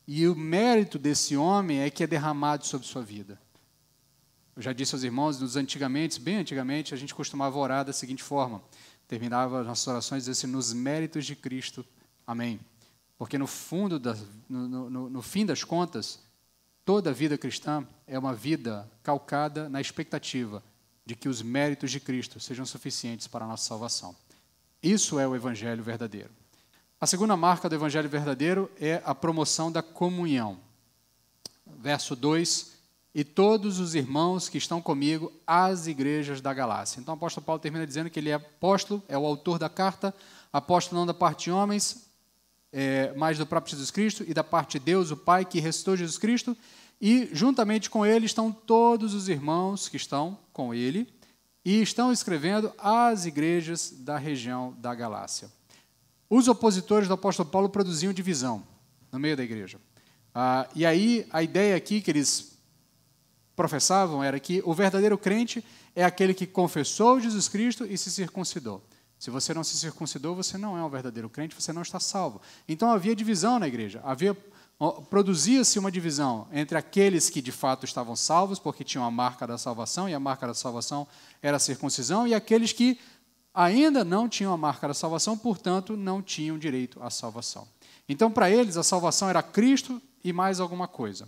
E o mérito desse homem é que é derramado sobre sua vida. Eu já disse aos irmãos, bem antigamente, a gente costumava orar da seguinte forma, terminava as nossas orações dizendo assim, nos méritos de Cristo, amém. Porque no fim das contas, toda a vida cristã é uma vida calcada na expectativa de que os méritos de Cristo sejam suficientes para a nossa salvação. Isso é o Evangelho verdadeiro. A segunda marca do Evangelho verdadeiro é a promoção da comunhão. verso 2, e todos os irmãos que estão comigo às igrejas da Galácia. Então o apóstolo Paulo termina dizendo que ele é apóstolo, é o autor da carta, apóstolo não da parte de homens, mas do próprio Jesus Cristo, e da parte de Deus, o Pai, que ressuscitou Jesus Cristo, e juntamente com ele estão todos os irmãos que estão com ele, e estão escrevendo às igrejas da região da Galácia. Os opositores do apóstolo Paulo produziam divisão no meio da igreja. E aí a ideia aqui que eles professavam era que o verdadeiro crente é aquele que confessou Jesus Cristo e se circuncidou. Se você não se circuncidou, você não é um verdadeiro crente, você não está salvo. Então havia divisão na igreja, produzia-se uma divisão entre aqueles que de fato estavam salvos, porque tinham a marca da salvação, e a marca da salvação era a circuncisão, e aqueles que ainda não tinham a marca da salvação, portanto, não tinham direito à salvação. Então, para eles, a salvação era Cristo e mais alguma coisa.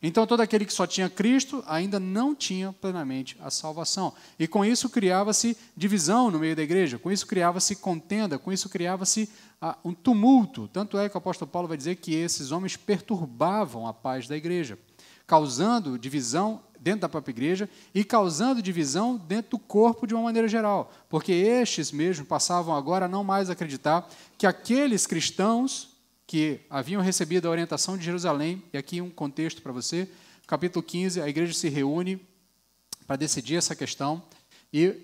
Então, todo aquele que só tinha Cristo ainda não tinha plenamente a salvação. E com isso criava-se divisão no meio da igreja, com isso criava-se contenda, com isso criava-se um tumulto. Tanto é que o apóstolo Paulo vai dizer que esses homens perturbavam a paz da igreja, causando divisão dentro da própria igreja e causando divisão dentro do corpo de uma maneira geral. Porque estes mesmos passavam agora a não mais acreditar que aqueles cristãos que haviam recebido a orientação de Jerusalém, e aqui um contexto para você, capítulo 15, a igreja se reúne para decidir essa questão e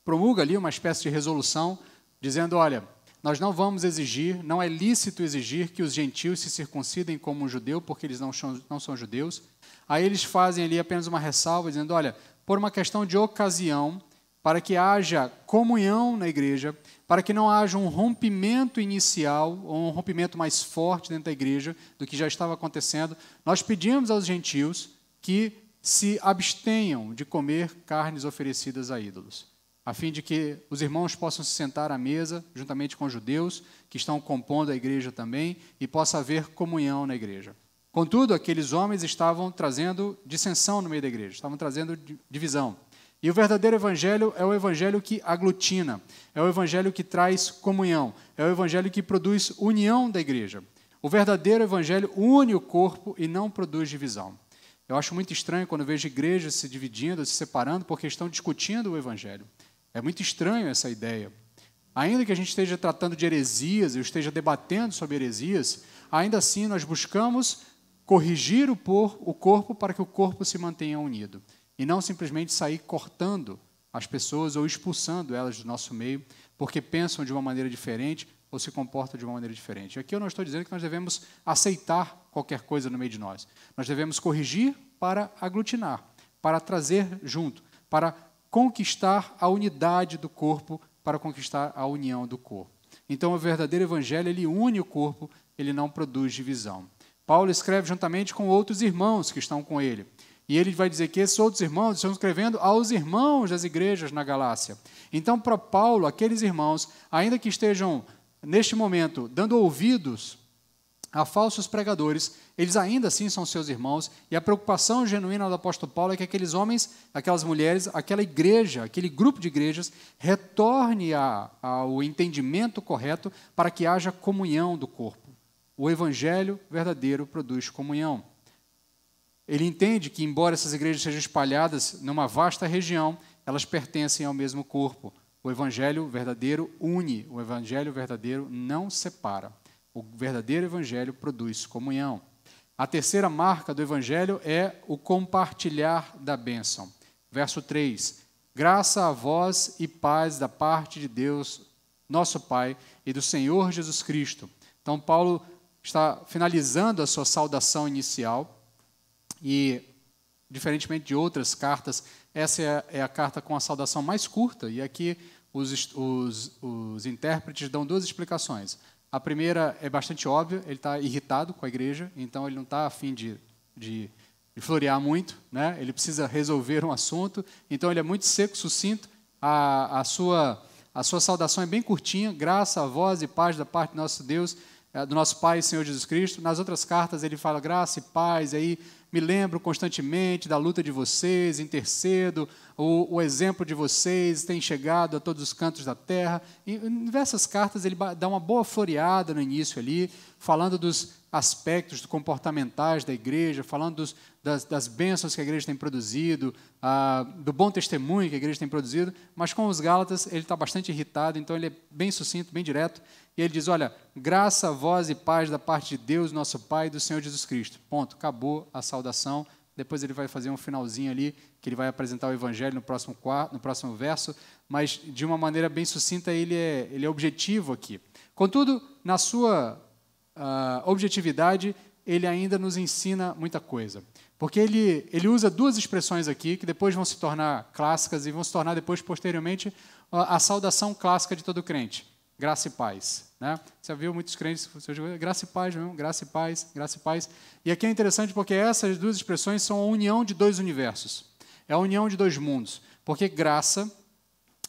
promulga ali uma espécie de resolução, dizendo, olha, nós não vamos exigir, não é lícito exigir que os gentios se circuncidem como um judeu, porque eles não são judeus. Aí eles fazem ali apenas uma ressalva, dizendo, olha, por uma questão de ocasião, para que haja comunhão na igreja, para que não haja um rompimento inicial, ou um rompimento mais forte dentro da igreja do que já estava acontecendo, nós pedimos aos gentios que se abstenham de comer carnes oferecidas a ídolos, a fim de que os irmãos possam se sentar à mesa, juntamente com os judeus, que estão compondo a igreja também, e possa haver comunhão na igreja. Contudo, aqueles homens estavam trazendo dissensão no meio da igreja, estavam trazendo divisão. E o verdadeiro evangelho é o evangelho que aglutina, é o evangelho que traz comunhão, é o evangelho que produz união da igreja. O verdadeiro evangelho une o corpo e não produz divisão. Eu acho muito estranho quando vejo igrejas se dividindo, se separando, porque estão discutindo o evangelho. É muito estranho essa ideia. Ainda que a gente esteja tratando de heresias, eu esteja debatendo sobre heresias, ainda assim nós buscamos corrigir o corpo para que o corpo se mantenha unido. E não simplesmente sair cortando as pessoas ou expulsando elas do nosso meio, porque pensam de uma maneira diferente ou se comportam de uma maneira diferente. Aqui eu não estou dizendo que nós devemos aceitar qualquer coisa no meio de nós. Nós devemos corrigir para aglutinar, para trazer junto, para conquistar a unidade do corpo, para conquistar a união do corpo. Então, o verdadeiro evangelho, ele une o corpo, ele não produz divisão. Paulo escreve juntamente com outros irmãos que estão com ele. E ele vai dizer que esses outros irmãos estão escrevendo aos irmãos das igrejas na Galácia. Então, para Paulo, aqueles irmãos, ainda que estejam, neste momento, dando ouvidos a falsos pregadores, eles ainda assim são seus irmãos, e a preocupação genuína do apóstolo Paulo é que aqueles homens, aquelas mulheres, aquela igreja, aquele grupo de igrejas, retorne ao entendimento correto para que haja comunhão do corpo. O evangelho verdadeiro produz comunhão. Ele entende que, embora essas igrejas sejam espalhadas numa vasta região, elas pertencem ao mesmo corpo. O evangelho verdadeiro une, o evangelho verdadeiro não separa. O verdadeiro evangelho produz comunhão. A terceira marca do evangelho é o compartilhar da bênção. Verso 3. Graça a vós e paz da parte de Deus, nosso Pai, e do Senhor Jesus Cristo. Então, Paulo está finalizando a sua saudação inicial e, diferentemente de outras cartas, essa é a carta com a saudação mais curta, e aqui os intérpretes dão duas explicações. A primeira é bastante óbvia, ele está irritado com a igreja, então ele não está a fim de florear muito, né? Ele precisa resolver um assunto, então ele é muito seco, sucinto, a sua saudação é bem curtinha, graça a vós e paz da parte do nosso Deus, do nosso Pai e Senhor Jesus Cristo. Nas outras cartas ele fala graça e paz, aí me lembro constantemente da luta de vocês, intercedo, o exemplo de vocês tem chegado a todos os cantos da terra. Em diversas cartas ele dá uma boa floreada no início ali, falando dos aspectos comportamentais da igreja, falando das bênçãos que a igreja tem produzido, do bom testemunho que a igreja tem produzido, mas com os Gálatas ele está bastante irritado, então ele é bem sucinto, bem direto, e ele diz, olha, graça a vós e paz da parte de Deus, nosso Pai, e do Senhor Jesus Cristo. Ponto, acabou a saudação. Depois ele vai fazer um finalzinho ali, que ele vai apresentar o Evangelho no próximo verso, mas de uma maneira bem sucinta ele é objetivo aqui. Contudo, na sua objetividade, ele ainda nos ensina muita coisa. Porque ele usa duas expressões aqui, que depois vão se tornar clássicas e vão se tornar depois, posteriormente, a saudação clássica de todo crente. Graça e paz. Né? Você viu muitos crentes, graça e paz, não? Graça e paz, graça e paz. E aqui é interessante porque essas duas expressões são a união de dois universos. É a união de dois mundos. Porque graça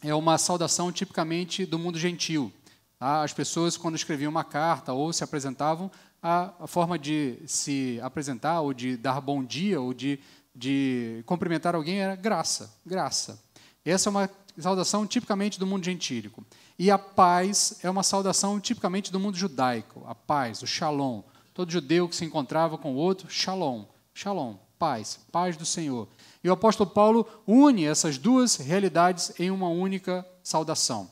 é uma saudação tipicamente do mundo gentil. Tá? As pessoas, quando escreviam uma carta ou se apresentavam, a forma de se apresentar ou de dar bom dia ou de cumprimentar alguém era graça, graça. Essa é uma saudação tipicamente do mundo gentílico. E a paz é uma saudação tipicamente do mundo judaico, a paz, o shalom. Todo judeu que se encontrava com o outro, shalom, shalom, paz, paz do Senhor. E o apóstolo Paulo une essas duas realidades em uma única saudação.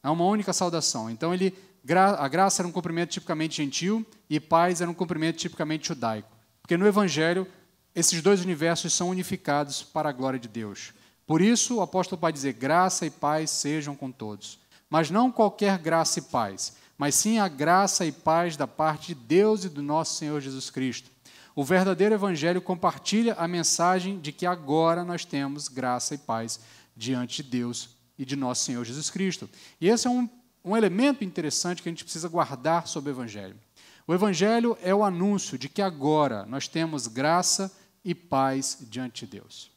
É uma única saudação. Então, a graça era um cumprimento tipicamente gentil e paz era um cumprimento tipicamente judaico. Porque no Evangelho, esses dois universos são unificados para a glória de Deus. Por isso, o apóstolo vai dizer, graça e paz sejam com todos. Mas não qualquer graça e paz, mas sim a graça e paz da parte de Deus e do nosso Senhor Jesus Cristo. O verdadeiro Evangelho compartilha a mensagem de que agora nós temos graça e paz diante de Deus e de nosso Senhor Jesus Cristo. E esse é um elemento interessante que a gente precisa guardar sobre o Evangelho. O Evangelho é o anúncio de que agora nós temos graça e paz diante de Deus.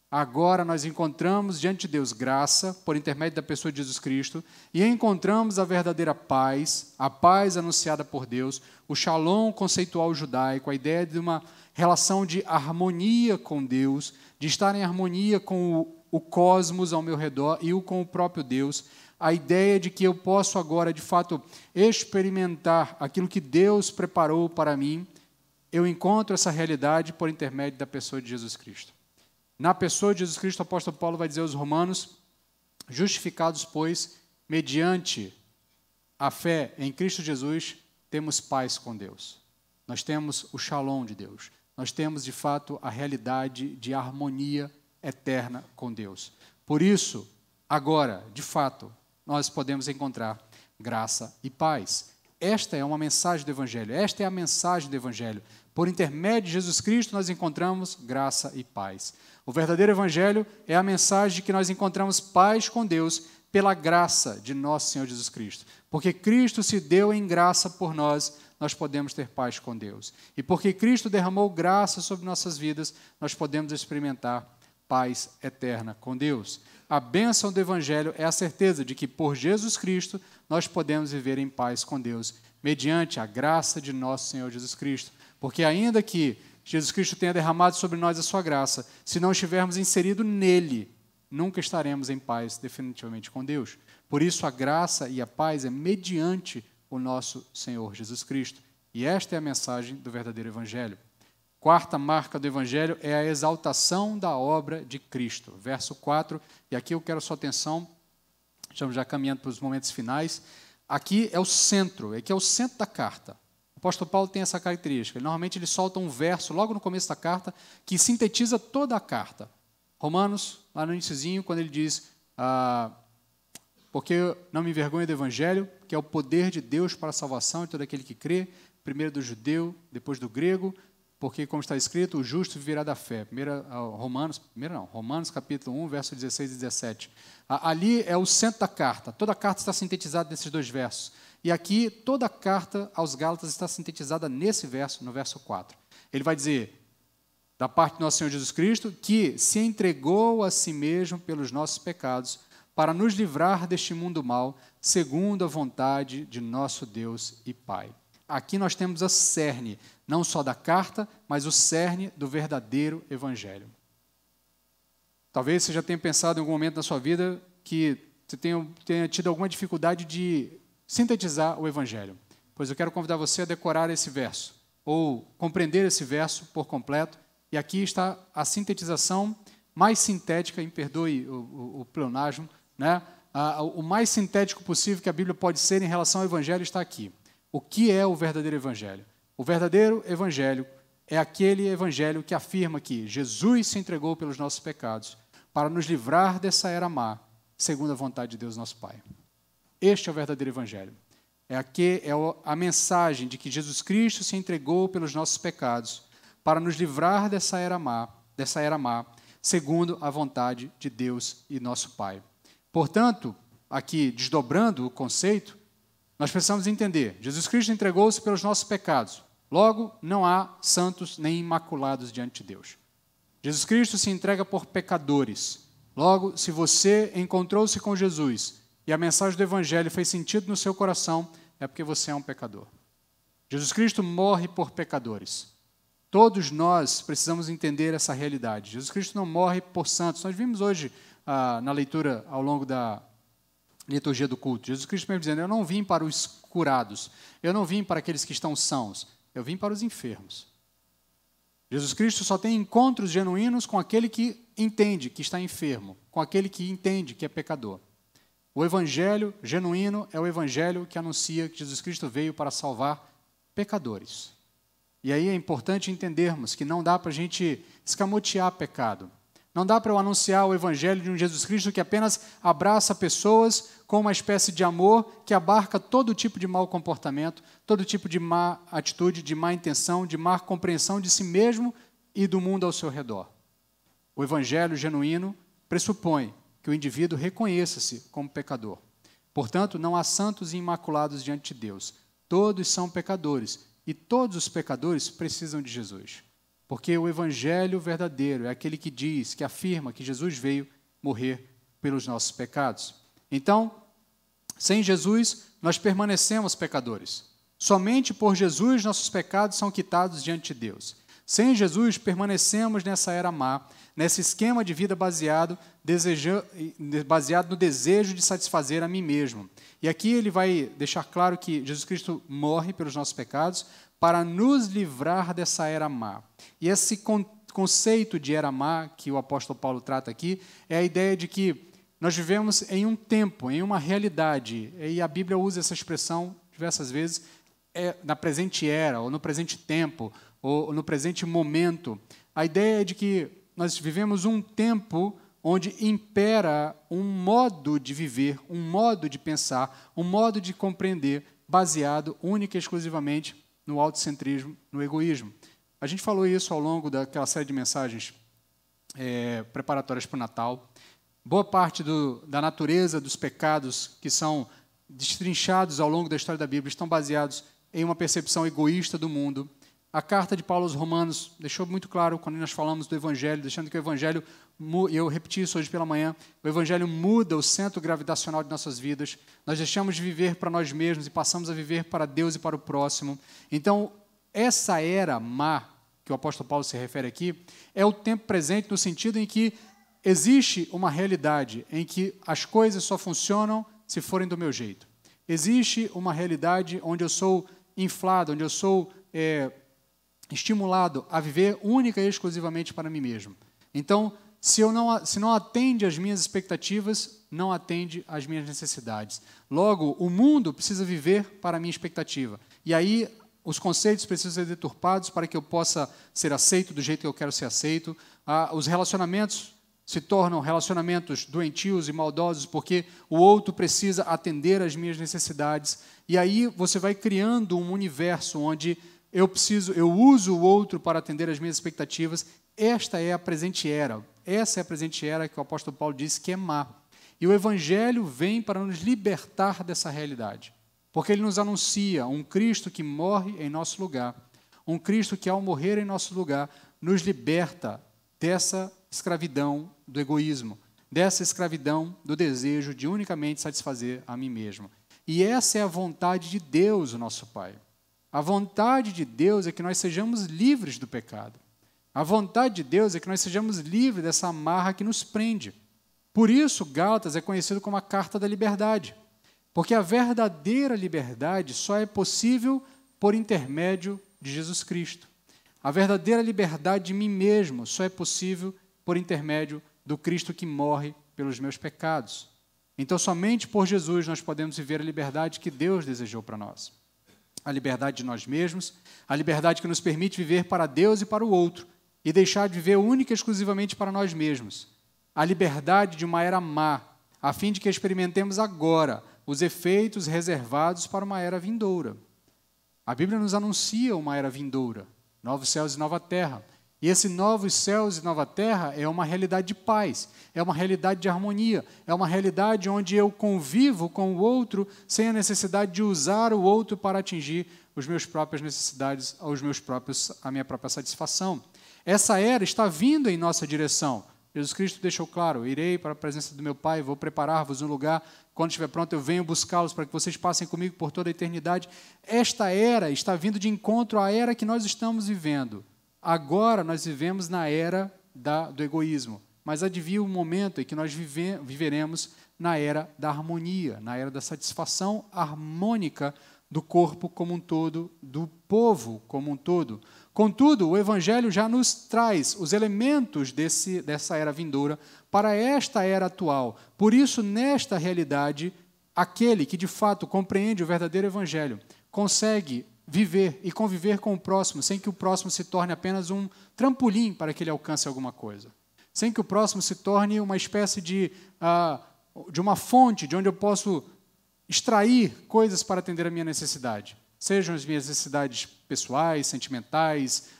Agora nós encontramos diante de Deus graça, por intermédio da pessoa de Jesus Cristo, e encontramos a verdadeira paz, a paz anunciada por Deus, o shalom conceitual judaico, a ideia de uma relação de harmonia com Deus, de estar em harmonia com o cosmos ao meu redor e com o próprio Deus, a ideia de que eu posso agora, de fato, experimentar aquilo que Deus preparou para mim, eu encontro essa realidade por intermédio da pessoa de Jesus Cristo. Na pessoa de Jesus Cristo, o apóstolo Paulo vai dizer aos romanos, justificados, pois, mediante a fé em Cristo Jesus, temos paz com Deus. Nós temos o shalom de Deus. Nós temos, de fato, a realidade de harmonia eterna com Deus. Por isso, agora, de fato, nós podemos encontrar graça e paz. Esta é uma mensagem do Evangelho. Esta é a mensagem do Evangelho. Por intermédio de Jesus Cristo, nós encontramos graça e paz. O verdadeiro Evangelho é a mensagem de que nós encontramos paz com Deus pela graça de nosso Senhor Jesus Cristo. Porque Cristo se deu em graça por nós, nós podemos ter paz com Deus. E porque Cristo derramou graça sobre nossas vidas, nós podemos experimentar paz eterna com Deus. A bênção do Evangelho é a certeza de que, por Jesus Cristo, nós podemos viver em paz com Deus, mediante a graça de nosso Senhor Jesus Cristo. Porque ainda que Jesus Cristo tenha derramado sobre nós a sua graça, se não estivermos inseridos nele, nunca estaremos em paz definitivamente com Deus. Por isso a graça e a paz é mediante o nosso Senhor Jesus Cristo. E esta é a mensagem do verdadeiro Evangelho. Quarta marca do Evangelho é a exaltação da obra de Cristo. Verso 4, e aqui eu quero a sua atenção, estamos já caminhando para os momentos finais. Aqui é o centro, aqui é o centro da carta. O apóstolo Paulo tem essa característica. Normalmente ele solta um verso logo no começo da carta que sintetiza toda a carta. Romanos, lá no iniciozinho, quando ele diz, porque não me envergonho do Evangelho, que é o poder de Deus para a salvação de todo aquele que crê, primeiro do judeu, depois do grego, porque, como está escrito, o justo viverá da fé. Romanos capítulo 1, versos 16 e 17. Ali é o centro da carta. Toda a carta está sintetizada nesses dois versos. E aqui, toda a carta aos Gálatas está sintetizada nesse verso, no verso 4. Ele vai dizer, da parte do nosso Senhor Jesus Cristo, que se entregou a si mesmo pelos nossos pecados, para nos livrar deste mundo mau, segundo a vontade de nosso Deus e Pai. Aqui nós temos a cerne, não só da carta, mas o cerne do verdadeiro Evangelho. Talvez você já tenha pensado em algum momento na sua vida que você tenha tido alguma dificuldade de sintetizar o Evangelho. Pois eu quero convidar você a decorar esse verso, ou compreender esse verso por completo. E aqui está a sintetização mais sintética, me perdoe o pleonasmo, né? O mais sintético possível que a Bíblia pode ser em relação ao Evangelho está aqui. O que é o verdadeiro Evangelho? O verdadeiro Evangelho é aquele Evangelho que afirma que Jesus se entregou pelos nossos pecados para nos livrar dessa era má, segundo a vontade de Deus nosso Pai. Este é o verdadeiro Evangelho. É a mensagem de que Jesus Cristo se entregou pelos nossos pecados para nos livrar dessa era má, segundo a vontade de Deus e nosso Pai. Portanto, aqui, desdobrando o conceito, nós precisamos entender, Jesus Cristo entregou-se pelos nossos pecados, logo, não há santos nem imaculados diante de Deus. Jesus Cristo se entrega por pecadores, logo, se você encontrou-se com Jesus e a mensagem do Evangelho fez sentido no seu coração, é porque você é um pecador. Jesus Cristo morre por pecadores. Todos nós precisamos entender essa realidade. Jesus Cristo não morre por santos. Nós vimos hoje, na leitura ao longo da liturgia do culto, Jesus Cristo mesmo dizendo, eu não vim para os curados, eu não vim para aqueles que estão sãos, eu vim para os enfermos. Jesus Cristo só tem encontros genuínos com aquele que entende que está enfermo, com aquele que entende que é pecador. O evangelho genuíno é o evangelho que anuncia que Jesus Cristo veio para salvar pecadores. E aí é importante entendermos que não dá para a gente escamotear pecado. Não dá para eu anunciar o evangelho de um Jesus Cristo que apenas abraça pessoas com uma espécie de amor que abarca todo tipo de mau comportamento, todo tipo de má atitude, de má intenção, de má compreensão de si mesmo e do mundo ao seu redor. O evangelho genuíno pressupõe que o indivíduo reconheça-se como pecador. Portanto, não há santos e imaculados diante de Deus. Todos são pecadores e todos os pecadores precisam de Jesus. Porque o evangelho verdadeiro é aquele que diz, que afirma que Jesus veio morrer pelos nossos pecados. Então, sem Jesus, nós permanecemos pecadores. Somente por Jesus nossos pecados são quitados diante de Deus. Sem Jesus, permanecemos nessa era má, nesse esquema de vida baseado no desejo de satisfazer a mim mesmo. E aqui ele vai deixar claro que Jesus Cristo morre pelos nossos pecados para nos livrar dessa era má. E esse conceito de era má que o apóstolo Paulo trata aqui é a ideia de que nós vivemos em um tempo, em uma realidade, e a Bíblia usa essa expressão diversas vezes, na presente era, ou no presente tempo, ou no presente momento. A ideia é de que nós vivemos um tempo onde impera um modo de viver, um modo de pensar, um modo de compreender, baseado única e exclusivamente no autocentrismo, no egoísmo. A gente falou isso ao longo daquela série de mensagens preparatórias para o Natal. Boa parte da natureza dos pecados que são destrinchados ao longo da história da Bíblia estão baseados em uma percepção egoísta do mundo. A carta de Paulo aos Romanos deixou muito claro, quando nós falamos do Evangelho, deixando que o Evangelho, e eu repeti isso hoje pela manhã, o Evangelho muda o centro gravitacional de nossas vidas. Nós deixamos de viver para nós mesmos e passamos a viver para Deus e para o próximo. Então, essa era má, que o apóstolo Paulo se refere aqui, é o tempo presente no sentido em que existe uma realidade em que as coisas só funcionam se forem do meu jeito. Existe uma realidade onde eu sou inflado, onde eu sou estimulado a viver única e exclusivamente para mim mesmo. Então, se não atende às minhas expectativas, não atende às minhas necessidades. Logo, o mundo precisa viver para a minha expectativa. E aí, os conceitos precisam ser deturpados para que eu possa ser aceito do jeito que eu quero ser aceito. Os relacionamentos se tornam relacionamentos doentios e maldosos porque o outro precisa atender às minhas necessidades. E aí você vai criando um universo onde eu uso o outro para atender às minhas expectativas. Esta é a presente era. Essa é a presente era que o apóstolo Paulo disse que é má. E o Evangelho vem para nos libertar dessa realidade. Porque ele nos anuncia um Cristo que morre em nosso lugar. Um Cristo que, ao morrer em nosso lugar, nos liberta dessa escravidão do egoísmo, dessa escravidão do desejo de unicamente satisfazer a mim mesmo. E essa é a vontade de Deus, o nosso Pai. A vontade de Deus é que nós sejamos livres do pecado. A vontade de Deus é que nós sejamos livres dessa amarra que nos prende. Por isso, Gálatas é conhecido como a carta da liberdade. Porque a verdadeira liberdade só é possível por intermédio de Jesus Cristo. A verdadeira liberdade de mim mesmo só é possível por intermédio do Cristo que morre pelos meus pecados. Então, somente por Jesus nós podemos viver a liberdade que Deus desejou para nós. A liberdade de nós mesmos, a liberdade que nos permite viver para Deus e para o outro, e deixar de viver única e exclusivamente para nós mesmos. A liberdade de uma era má, a fim de que experimentemos agora os efeitos reservados para uma era vindoura. A Bíblia nos anuncia uma era vindoura, novos céus e nova terra. E esse novos céus e nova terra é uma realidade de paz, é uma realidade de harmonia, é uma realidade onde eu convivo com o outro sem a necessidade de usar o outro para atingir as minhas próprias necessidades, a minha própria satisfação. Essa era está vindo em nossa direção. Jesus Cristo deixou claro: irei para a presença do meu Pai, vou preparar-vos um lugar, quando estiver pronto eu venho buscá-los para que vocês passem comigo por toda a eternidade. Esta era está vindo de encontro à era que nós estamos vivendo. Agora nós vivemos na era do egoísmo, mas adivinha o momento em que nós viveremos na era da harmonia, na era da satisfação harmônica do corpo como um todo, do povo como um todo. Contudo, o Evangelho já nos traz os elementos dessa era vindoura para esta era atual. Por isso, nesta realidade, aquele que de fato compreende o verdadeiro Evangelho consegue viver e conviver com o próximo sem que o próximo se torne apenas um trampolim para que ele alcance alguma coisa. Sem que o próximo se torne uma espécie de uma fonte de onde eu posso extrair coisas para atender a minha necessidade. Sejam as minhas necessidades pessoais, sentimentais,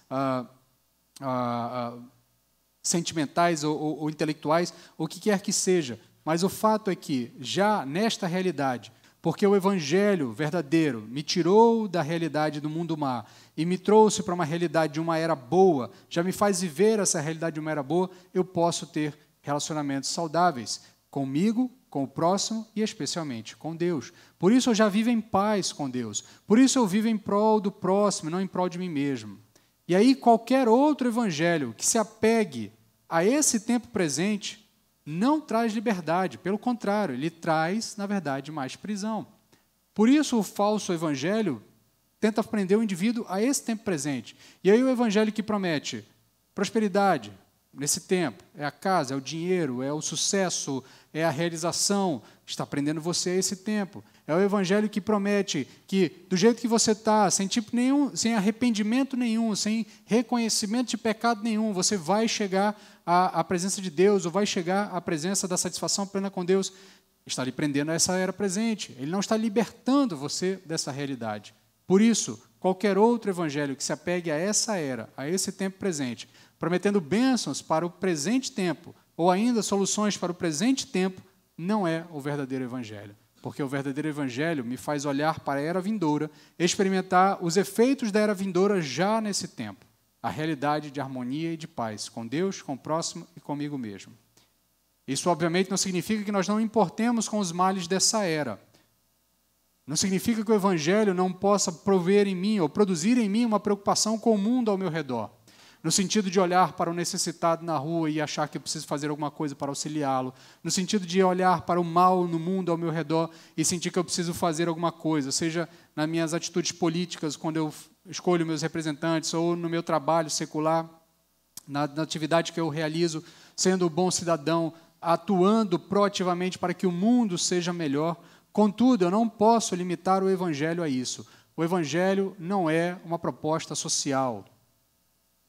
ou intelectuais, o que quer que seja. Mas o fato é que, já nesta realidade, porque o Evangelho verdadeiro me tirou da realidade do mundo má e me trouxe para uma realidade de uma era boa, já me faz viver essa realidade de uma era boa, eu posso ter relacionamentos saudáveis comigo, com o próximo e especialmente com Deus. Por isso eu já vivo em paz com Deus. Por isso eu vivo em prol do próximo, não em prol de mim mesmo. E aí qualquer outro evangelho que se apegue a esse tempo presente não traz liberdade. Pelo contrário, ele traz, na verdade, mais prisão. Por isso o falso evangelho tenta prender o indivíduo a esse tempo presente. E aí o evangelho que promete prosperidade nesse tempo, é a casa, é o dinheiro, é o sucesso, é a realização, está prendendo você a esse tempo. É o evangelho que promete que, do jeito que você está, sem tipo nenhum, sem arrependimento nenhum, sem reconhecimento de pecado nenhum, você vai chegar à presença de Deus, ou vai chegar à presença da satisfação plena com Deus. Está lhe prendendo a essa era presente. Ele não está libertando você dessa realidade. Por isso, qualquer outro evangelho que se apegue a essa era, a esse tempo presente, prometendo bênçãos para o presente tempo, ou ainda soluções para o presente tempo, não é o verdadeiro evangelho. Porque o verdadeiro evangelho me faz olhar para a era vindoura, experimentar os efeitos da era vindoura já nesse tempo. A realidade de harmonia e de paz com Deus, com o próximo e comigo mesmo. Isso, obviamente, não significa que nós não importemos com os males dessa era. Não significa que o evangelho não possa prover em mim ou produzir em mim uma preocupação com o mundo ao meu redor. No sentido de olhar para o necessitado na rua e achar que eu preciso fazer alguma coisa para auxiliá-lo. No sentido de olhar para o mal no mundo ao meu redor e sentir que eu preciso fazer alguma coisa, seja nas minhas atitudes políticas, quando eu escolho meus representantes, ou no meu trabalho secular, na atividade que eu realizo, sendo um bom cidadão, atuando proativamente para que o mundo seja melhor. Contudo, eu não posso limitar o evangelho a isso. O evangelho não é uma proposta social,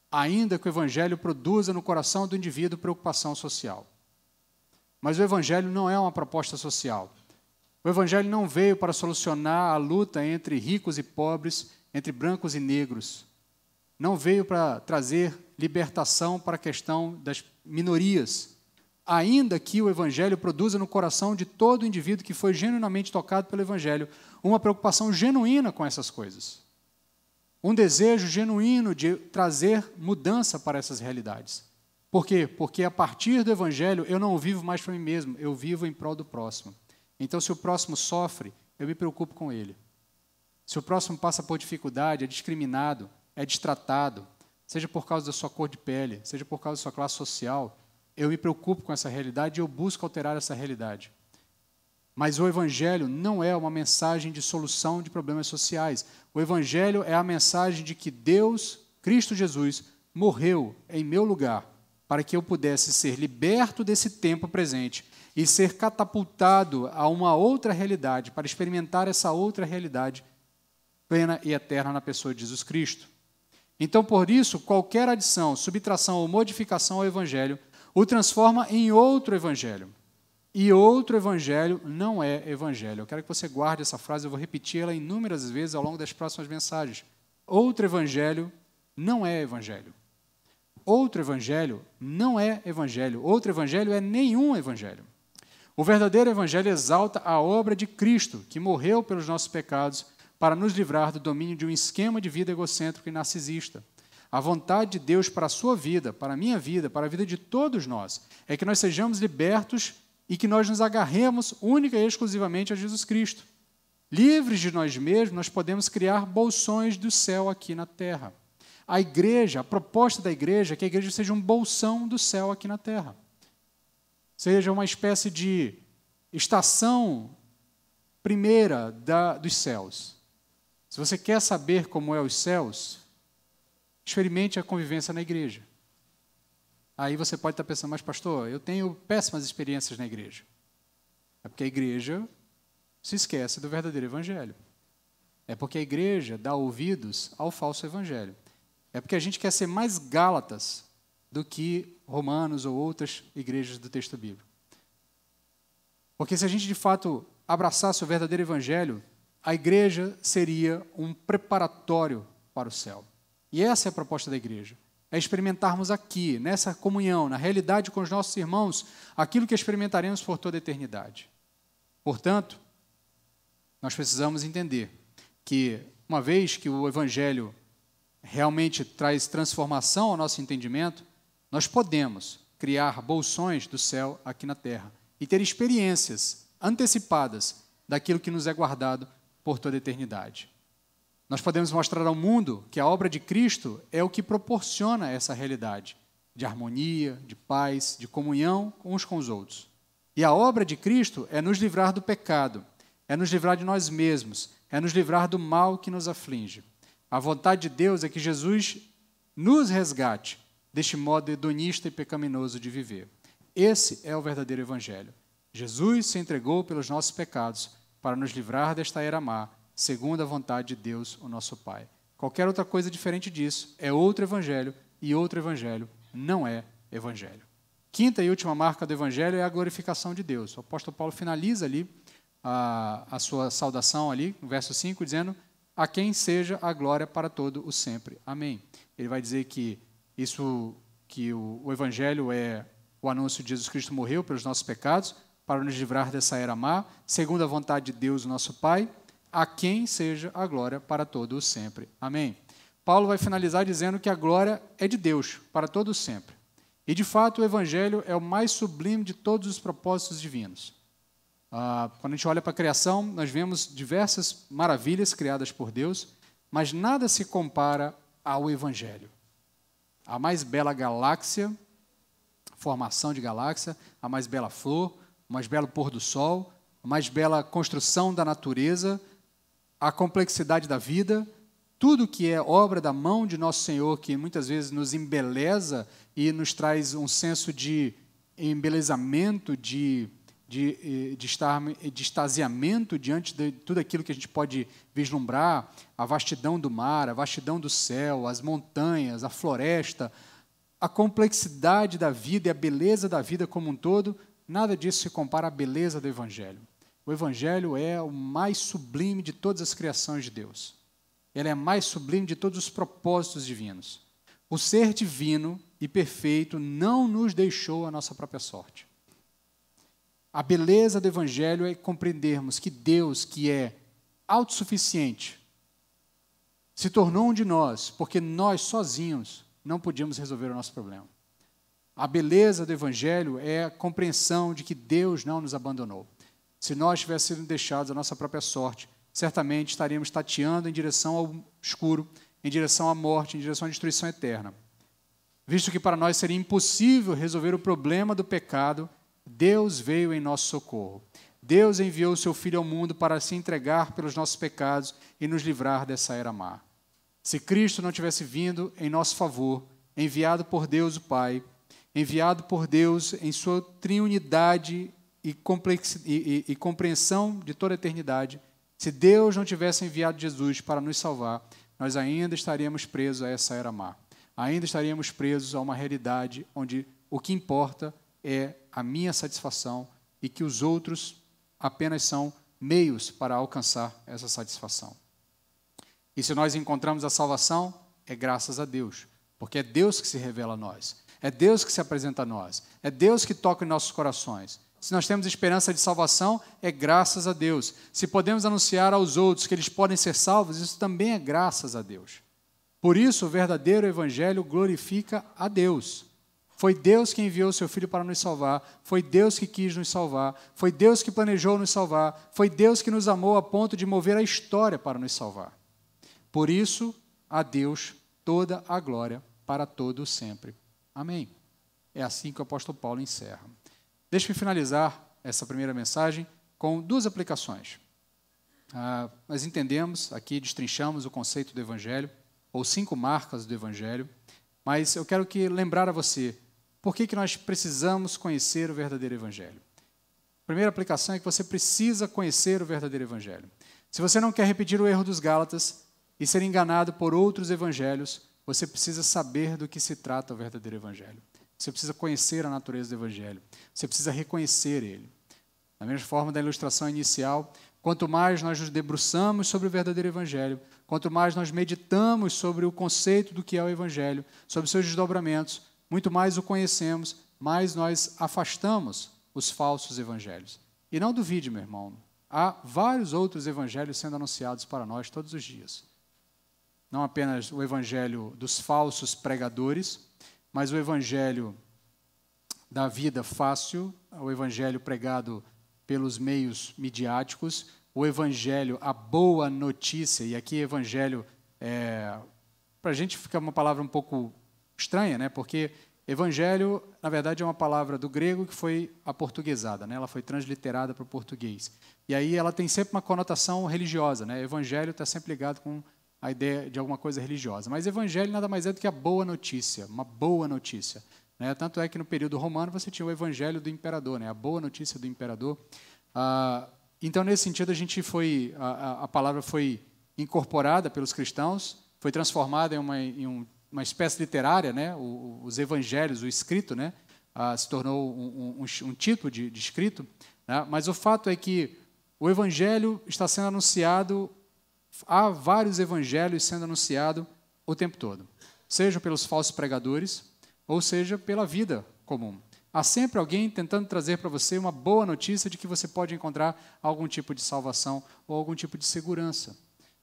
ainda que o evangelho produza no coração do indivíduo preocupação social. Mas o evangelho não é uma proposta social. O evangelho não veio para solucionar a luta entre ricos e pobres, entre brancos e negros. Não veio para trazer libertação para a questão das minorias, ainda que o evangelho produza no coração de todo indivíduo que foi genuinamente tocado pelo evangelho uma preocupação genuína com essas coisas. Um desejo genuíno de trazer mudança para essas realidades. Por quê? Porque a partir do evangelho eu não vivo mais para mim mesmo, eu vivo em prol do próximo. Então, se o próximo sofre, eu me preocupo com ele. Se o próximo passa por dificuldade, é discriminado, é destratado, seja por causa da sua cor de pele, seja por causa da sua classe social, eu me preocupo com essa realidade e eu busco alterar essa realidade. Mas o Evangelho não é uma mensagem de solução de problemas sociais. O Evangelho é a mensagem de que Deus, Cristo Jesus, morreu em meu lugar para que eu pudesse ser liberto desse tempo presente e ser catapultado a uma outra realidade, para experimentar essa outra realidade plena e eterna na pessoa de Jesus Cristo. Então, por isso, qualquer adição, subtração ou modificação ao Evangelho o transforma em outro Evangelho. E outro Evangelho não é Evangelho. Eu quero que você guarde essa frase, eu vou repetir ela inúmeras vezes ao longo das próximas mensagens. Outro Evangelho não é Evangelho. Outro Evangelho não é Evangelho. Outro Evangelho é nenhum Evangelho. O verdadeiro Evangelho exalta a obra de Cristo, que morreu pelos nossos pecados, para nos livrar do domínio de um esquema de vida egocêntrico e narcisista. A vontade de Deus para a sua vida, para a minha vida, para a vida de todos nós, é que nós sejamos libertos e que nós nos agarremos única e exclusivamente a Jesus Cristo. Livres de nós mesmos, nós podemos criar bolsões do céu aqui na terra. A igreja, a proposta da igreja é que a igreja seja um bolsão do céu aqui na terra. Seja uma espécie de estação primeira dos céus. Se você quer saber como é os céus, experimente a convivência na igreja. Aí você pode estar pensando, mas pastor, eu tenho péssimas experiências na igreja. É porque a igreja se esquece do verdadeiro evangelho. É porque a igreja dá ouvidos ao falso evangelho. É porque a gente quer ser mais Gálatas do que Romanos ou outras igrejas do texto bíblico. Porque se a gente de fato abraçasse o verdadeiro evangelho, a igreja seria um preparatório para o céu. E essa é a proposta da igreja. É experimentarmos aqui, nessa comunhão, na realidade com os nossos irmãos, aquilo que experimentaremos por toda a eternidade. Portanto, nós precisamos entender que, uma vez que o evangelho realmente traz transformação ao nosso entendimento, nós podemos criar bolsões do céu aqui na terra e ter experiências antecipadas daquilo que nos é guardado por toda a eternidade. Nós podemos mostrar ao mundo que a obra de Cristo é o que proporciona essa realidade de harmonia, de paz, de comunhão uns com os outros. E a obra de Cristo é nos livrar do pecado, é nos livrar de nós mesmos, é nos livrar do mal que nos aflige. A vontade de Deus é que Jesus nos resgate deste modo hedonista e pecaminoso de viver. Esse é o verdadeiro evangelho. Jesus se entregou pelos nossos pecados para nos livrar desta era má, segundo a vontade de Deus, o nosso Pai. Qualquer outra coisa diferente disso é outro evangelho, e outro evangelho não é evangelho. Quinta e última marca do evangelho é a glorificação de Deus. O apóstolo Paulo finaliza ali a sua saudação ali, no verso 5, dizendo: a quem seja a glória para todo o sempre. Amém. Ele vai dizer que o evangelho é o anúncio de Jesus Cristo morreu pelos nossos pecados, para nos livrar dessa era má, segundo a vontade de Deus, o nosso Pai, a quem seja a glória para todo o sempre. Amém. Paulo vai finalizar dizendo que a glória é de Deus, para todo o sempre. E, de fato, o evangelho é o mais sublime de todos os propósitos divinos. Quando a gente olha para a criação, nós vemos diversas maravilhas criadas por Deus, mas nada se compara ao evangelho. A mais bela galáxia, formação de galáxia, a mais bela flor, o mais belo pôr do sol, a mais bela construção da natureza, a complexidade da vida, tudo que é obra da mão de nosso Senhor, que muitas vezes nos embeleza e nos traz um senso de embelezamento, de extasiamento diante de tudo aquilo que a gente pode vislumbrar, a vastidão do mar, a vastidão do céu, as montanhas, a floresta, a complexidade da vida e a beleza da vida como um todo, nada disso se compara à beleza do Evangelho. O Evangelho é o mais sublime de todas as criações de Deus. Ele é mais sublime de todos os propósitos divinos. O ser divino e perfeito não nos deixou a nossa própria sorte. A beleza do Evangelho é compreendermos que Deus, que é autossuficiente, se tornou um de nós, porque nós sozinhos não podíamos resolver o nosso problema. A beleza do Evangelho é a compreensão de que Deus não nos abandonou. Se nós tivéssemos sido deixados à nossa própria sorte, certamente estaríamos tateando em direção ao escuro, em direção à morte, em direção à destruição eterna. Visto que para nós seria impossível resolver o problema do pecado, Deus veio em nosso socorro. Deus enviou o seu Filho ao mundo para se entregar pelos nossos pecados e nos livrar dessa era má. Se Cristo não tivesse vindo em nosso favor, enviado por Deus o Pai, enviado por Deus em sua triunidade e compreensão de toda a eternidade, se Deus não tivesse enviado Jesus para nos salvar, nós ainda estaríamos presos a essa era má. Ainda estaríamos presos a uma realidade onde o que importa é a minha satisfação e que os outros apenas são meios para alcançar essa satisfação. E se nós encontramos a salvação, é graças a Deus, porque é Deus que se revela a nós, é Deus que se apresenta a nós, é Deus que toca em nossos corações. Se nós temos esperança de salvação, é graças a Deus. Se podemos anunciar aos outros que eles podem ser salvos, isso também é graças a Deus. Por isso, o verdadeiro evangelho glorifica a Deus. Foi Deus que enviou o seu Filho para nos salvar, foi Deus que quis nos salvar, foi Deus que planejou nos salvar, foi Deus que nos amou a ponto de mover a história para nos salvar. Por isso, a Deus toda a glória para todo sempre. Amém. É assim que o apóstolo Paulo encerra. Deixe-me finalizar essa primeira mensagem com duas aplicações. Nós entendemos, aqui destrinchamos o conceito do Evangelho, ou 5 marcas do Evangelho, mas eu quero lembrar a você por que nós precisamos conhecer o verdadeiro Evangelho. A primeira aplicação é que você precisa conhecer o verdadeiro Evangelho. Se você não quer repetir o erro dos Gálatas e ser enganado por outros evangelhos, você precisa saber do que se trata o verdadeiro Evangelho. Você precisa conhecer a natureza do Evangelho. Você precisa reconhecer ele. Da mesma forma da ilustração inicial, quanto mais nós nos debruçamos sobre o verdadeiro Evangelho, quanto mais nós meditamos sobre o conceito do que é o Evangelho, sobre seus desdobramentos, muito mais o conhecemos, mais nós afastamos os falsos evangelhos. E não duvide, meu irmão, há vários outros evangelhos sendo anunciados para nós todos os dias. Não apenas o evangelho dos falsos pregadores, mas o evangelho da vida fácil, o evangelho pregado pelos meios midiáticos, o evangelho, a boa notícia, e aqui evangelho, para a gente fica uma palavra um pouco estranha, né? Porque evangelho, na verdade, é uma palavra do grego que foi aportuguesada, né? Ela foi transliterada para o português. E aí ela tem sempre uma conotação religiosa, né? Evangelho está sempre ligado com a ideia de alguma coisa religiosa. Mas evangelho nada mais é do que a boa notícia, uma boa notícia. Né? Tanto é que no período romano você tinha o evangelho do imperador, né? A boa notícia do imperador. Então, nesse sentido, a palavra foi incorporada pelos cristãos, foi transformada em uma espécie literária, né? Os evangelhos, o escrito, né? Se tornou um tipo de escrito. Né? Mas o fato é que o evangelho está sendo anunciado. Há vários evangelhos sendo anunciados o tempo todo, seja pelos falsos pregadores, ou seja pela vida comum. Há sempre alguém tentando trazer para você uma boa notícia de que você pode encontrar algum tipo de salvação ou algum tipo de segurança,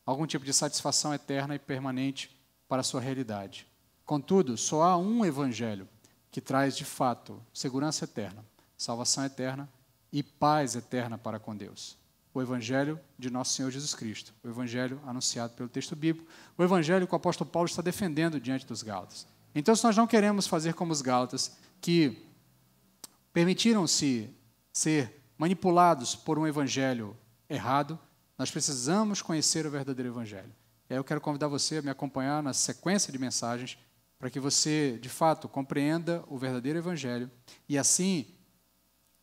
algum tipo de satisfação eterna e permanente para a sua realidade. Contudo, só há um evangelho que traz, de fato, segurança eterna, salvação eterna e paz eterna para com Deus. O Evangelho de Nosso Senhor Jesus Cristo, o Evangelho anunciado pelo texto bíblico, o Evangelho que o apóstolo Paulo está defendendo diante dos Gálatas. Então, se nós não queremos fazer como os Gálatas, que permitiram-se ser manipulados por um Evangelho errado, nós precisamos conhecer o verdadeiro Evangelho. E aí eu quero convidar você a me acompanhar na sequência de mensagens para que você, de fato, compreenda o verdadeiro Evangelho e, assim,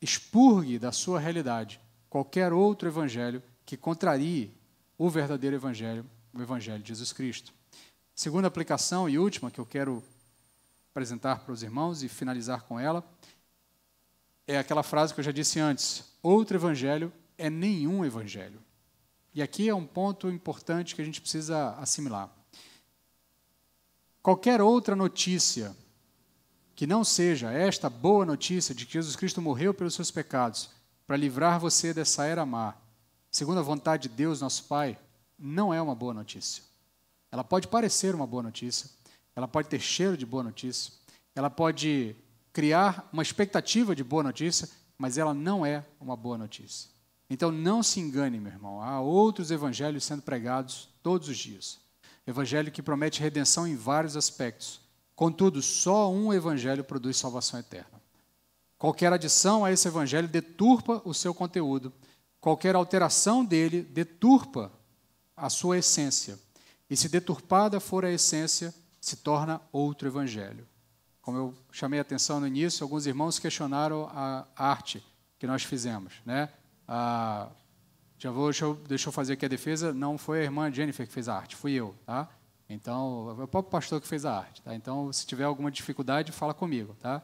expurgue da sua realidade qualquer outro evangelho que contrarie o verdadeiro evangelho, o evangelho de Jesus Cristo. Segunda aplicação e última que eu quero apresentar para os irmãos e finalizar com ela é aquela frase que eu já disse antes: outro evangelho é nenhum evangelho. E aqui é um ponto importante que a gente precisa assimilar. Qualquer outra notícia que não seja esta boa notícia de que Jesus Cristo morreu pelos seus pecados para livrar você dessa era má, segundo a vontade de Deus, nosso Pai, não é uma boa notícia. Ela pode parecer uma boa notícia, ela pode ter cheiro de boa notícia, ela pode criar uma expectativa de boa notícia, mas ela não é uma boa notícia. Então não se engane, meu irmão, há outros evangelhos sendo pregados todos os dias. Evangelho que promete redenção em vários aspectos. Contudo, só um evangelho produz salvação eterna. Qualquer adição a esse evangelho deturpa o seu conteúdo, qualquer alteração dele deturpa a sua essência. E se deturpada for a essência, se torna outro evangelho. Como eu chamei a atenção no início, alguns irmãos questionaram a arte que nós fizemos, né? Deixa eu fazer aqui a defesa, não foi a irmã Jennifer que fez a arte, fui eu, tá? Então, é o próprio pastor que fez a arte, tá? Então, se tiver alguma dificuldade, fala comigo, tá?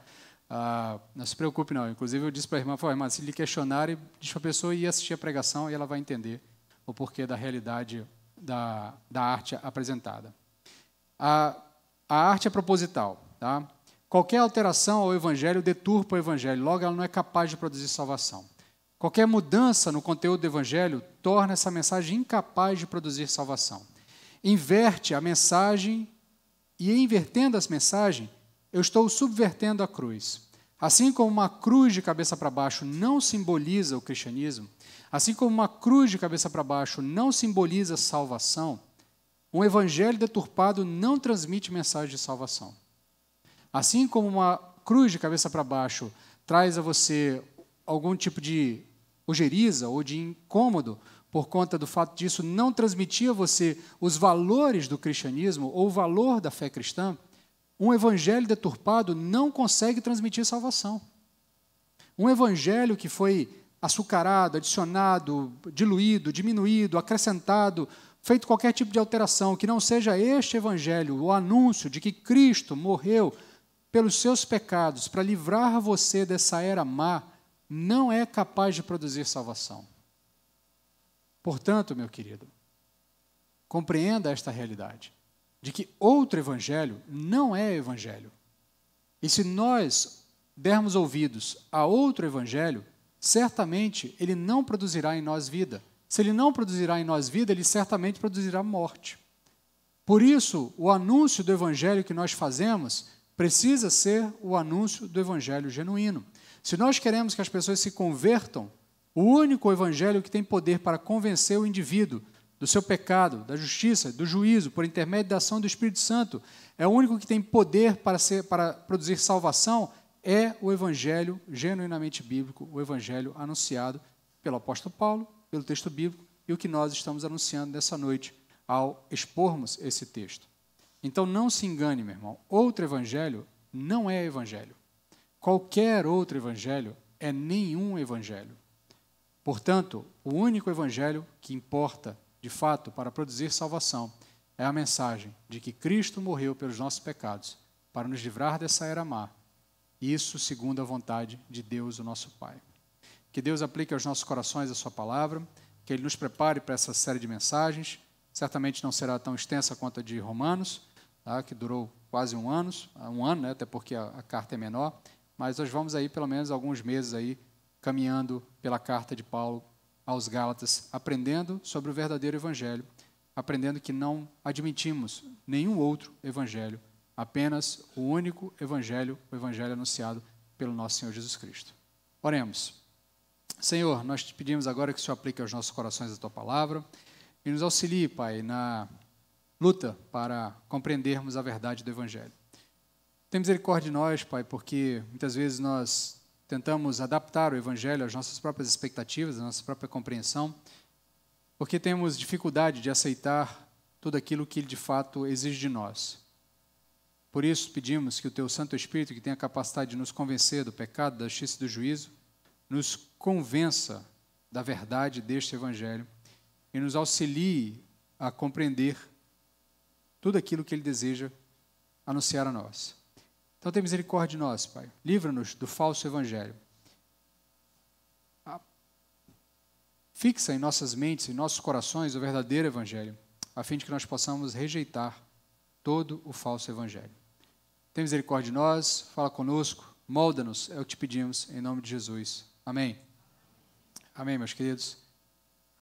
Não se preocupe não, inclusive eu disse para a irmã, irmã, se lhe questionarem, diz para a pessoa ir assistir a pregação e ela vai entender o porquê da realidade da arte apresentada. A arte é proposital, tá? Qualquer alteração ao evangelho deturpa o evangelho, logo ela não é capaz de produzir salvação. Qualquer mudança no conteúdo do evangelho torna essa mensagem incapaz de produzir salvação. Inverte a mensagem e, invertendo essa mensagem, eu estou subvertendo a cruz. Assim como uma cruz de cabeça para baixo não simboliza o cristianismo, assim como uma cruz de cabeça para baixo não simboliza salvação, um evangelho deturpado não transmite mensagem de salvação. Assim como uma cruz de cabeça para baixo traz a você algum tipo de ojeriza ou de incômodo por conta do fato disso não transmitir a você os valores do cristianismo ou o valor da fé cristã, um evangelho deturpado não consegue transmitir salvação. Um evangelho que foi açucarado, adicionado, diluído, diminuído, acrescentado, feito qualquer tipo de alteração, que não seja este evangelho, o anúncio de que Cristo morreu pelos seus pecados para livrar você dessa era má, não é capaz de produzir salvação. Portanto, meu querido, compreenda esta realidade, de que outro evangelho não é evangelho. E se nós dermos ouvidos a outro evangelho, certamente ele não produzirá em nós vida. Se ele não produzirá em nós vida, ele certamente produzirá morte. Por isso, o anúncio do evangelho que nós fazemos precisa ser o anúncio do evangelho genuíno. Se nós queremos que as pessoas se convertam, o único evangelho que tem poder para convencer o indivíduo do seu pecado, da justiça, do juízo, por intermédio da ação do Espírito Santo, é o único que tem poder para produzir salvação, é o evangelho genuinamente bíblico, o evangelho anunciado pelo apóstolo Paulo, pelo texto bíblico, e o que nós estamos anunciando nessa noite ao expormos esse texto. Então não se engane, meu irmão, outro evangelho não é evangelho. Qualquer outro evangelho é nenhum evangelho. Portanto, o único evangelho que importa, de fato, para produzir salvação, é a mensagem de que Cristo morreu pelos nossos pecados, para nos livrar dessa era má. Isso segundo a vontade de Deus, o nosso Pai. Que Deus aplique aos nossos corações a sua palavra, que Ele nos prepare para essa série de mensagens. Certamente não será tão extensa quanto a de Romanos, tá, que durou quase um ano, né, até porque a carta é menor, mas nós vamos aí pelo menos alguns meses aí caminhando pela carta de Paulo aos Gálatas, aprendendo sobre o verdadeiro evangelho, aprendendo que não admitimos nenhum outro evangelho, apenas o único evangelho, o evangelho anunciado pelo nosso Senhor Jesus Cristo. Oremos. Senhor, nós te pedimos agora que o Senhor aplique aos nossos corações a tua palavra e nos auxilie, Pai, na luta para compreendermos a verdade do evangelho. Tem misericórdia de nós, Pai, porque muitas vezes nós tentamos adaptar o evangelho às nossas próprias expectativas, à nossa própria compreensão, porque temos dificuldade de aceitar tudo aquilo que Ele de fato exige de nós. Por isso pedimos que o Teu Santo Espírito, que tem a capacidade de nos convencer do pecado, da justiça e do juízo, nos convença da verdade deste evangelho e nos auxilie a compreender tudo aquilo que Ele deseja anunciar a nós. Então, tem misericórdia de nós, Pai. Livra-nos do falso evangelho. Fixa em nossas mentes, em nossos corações, o verdadeiro evangelho, a fim de que nós possamos rejeitar todo o falso evangelho. Tem misericórdia de nós, fala conosco, molda-nos, é o que te pedimos, em nome de Jesus. Amém. Amém, meus queridos.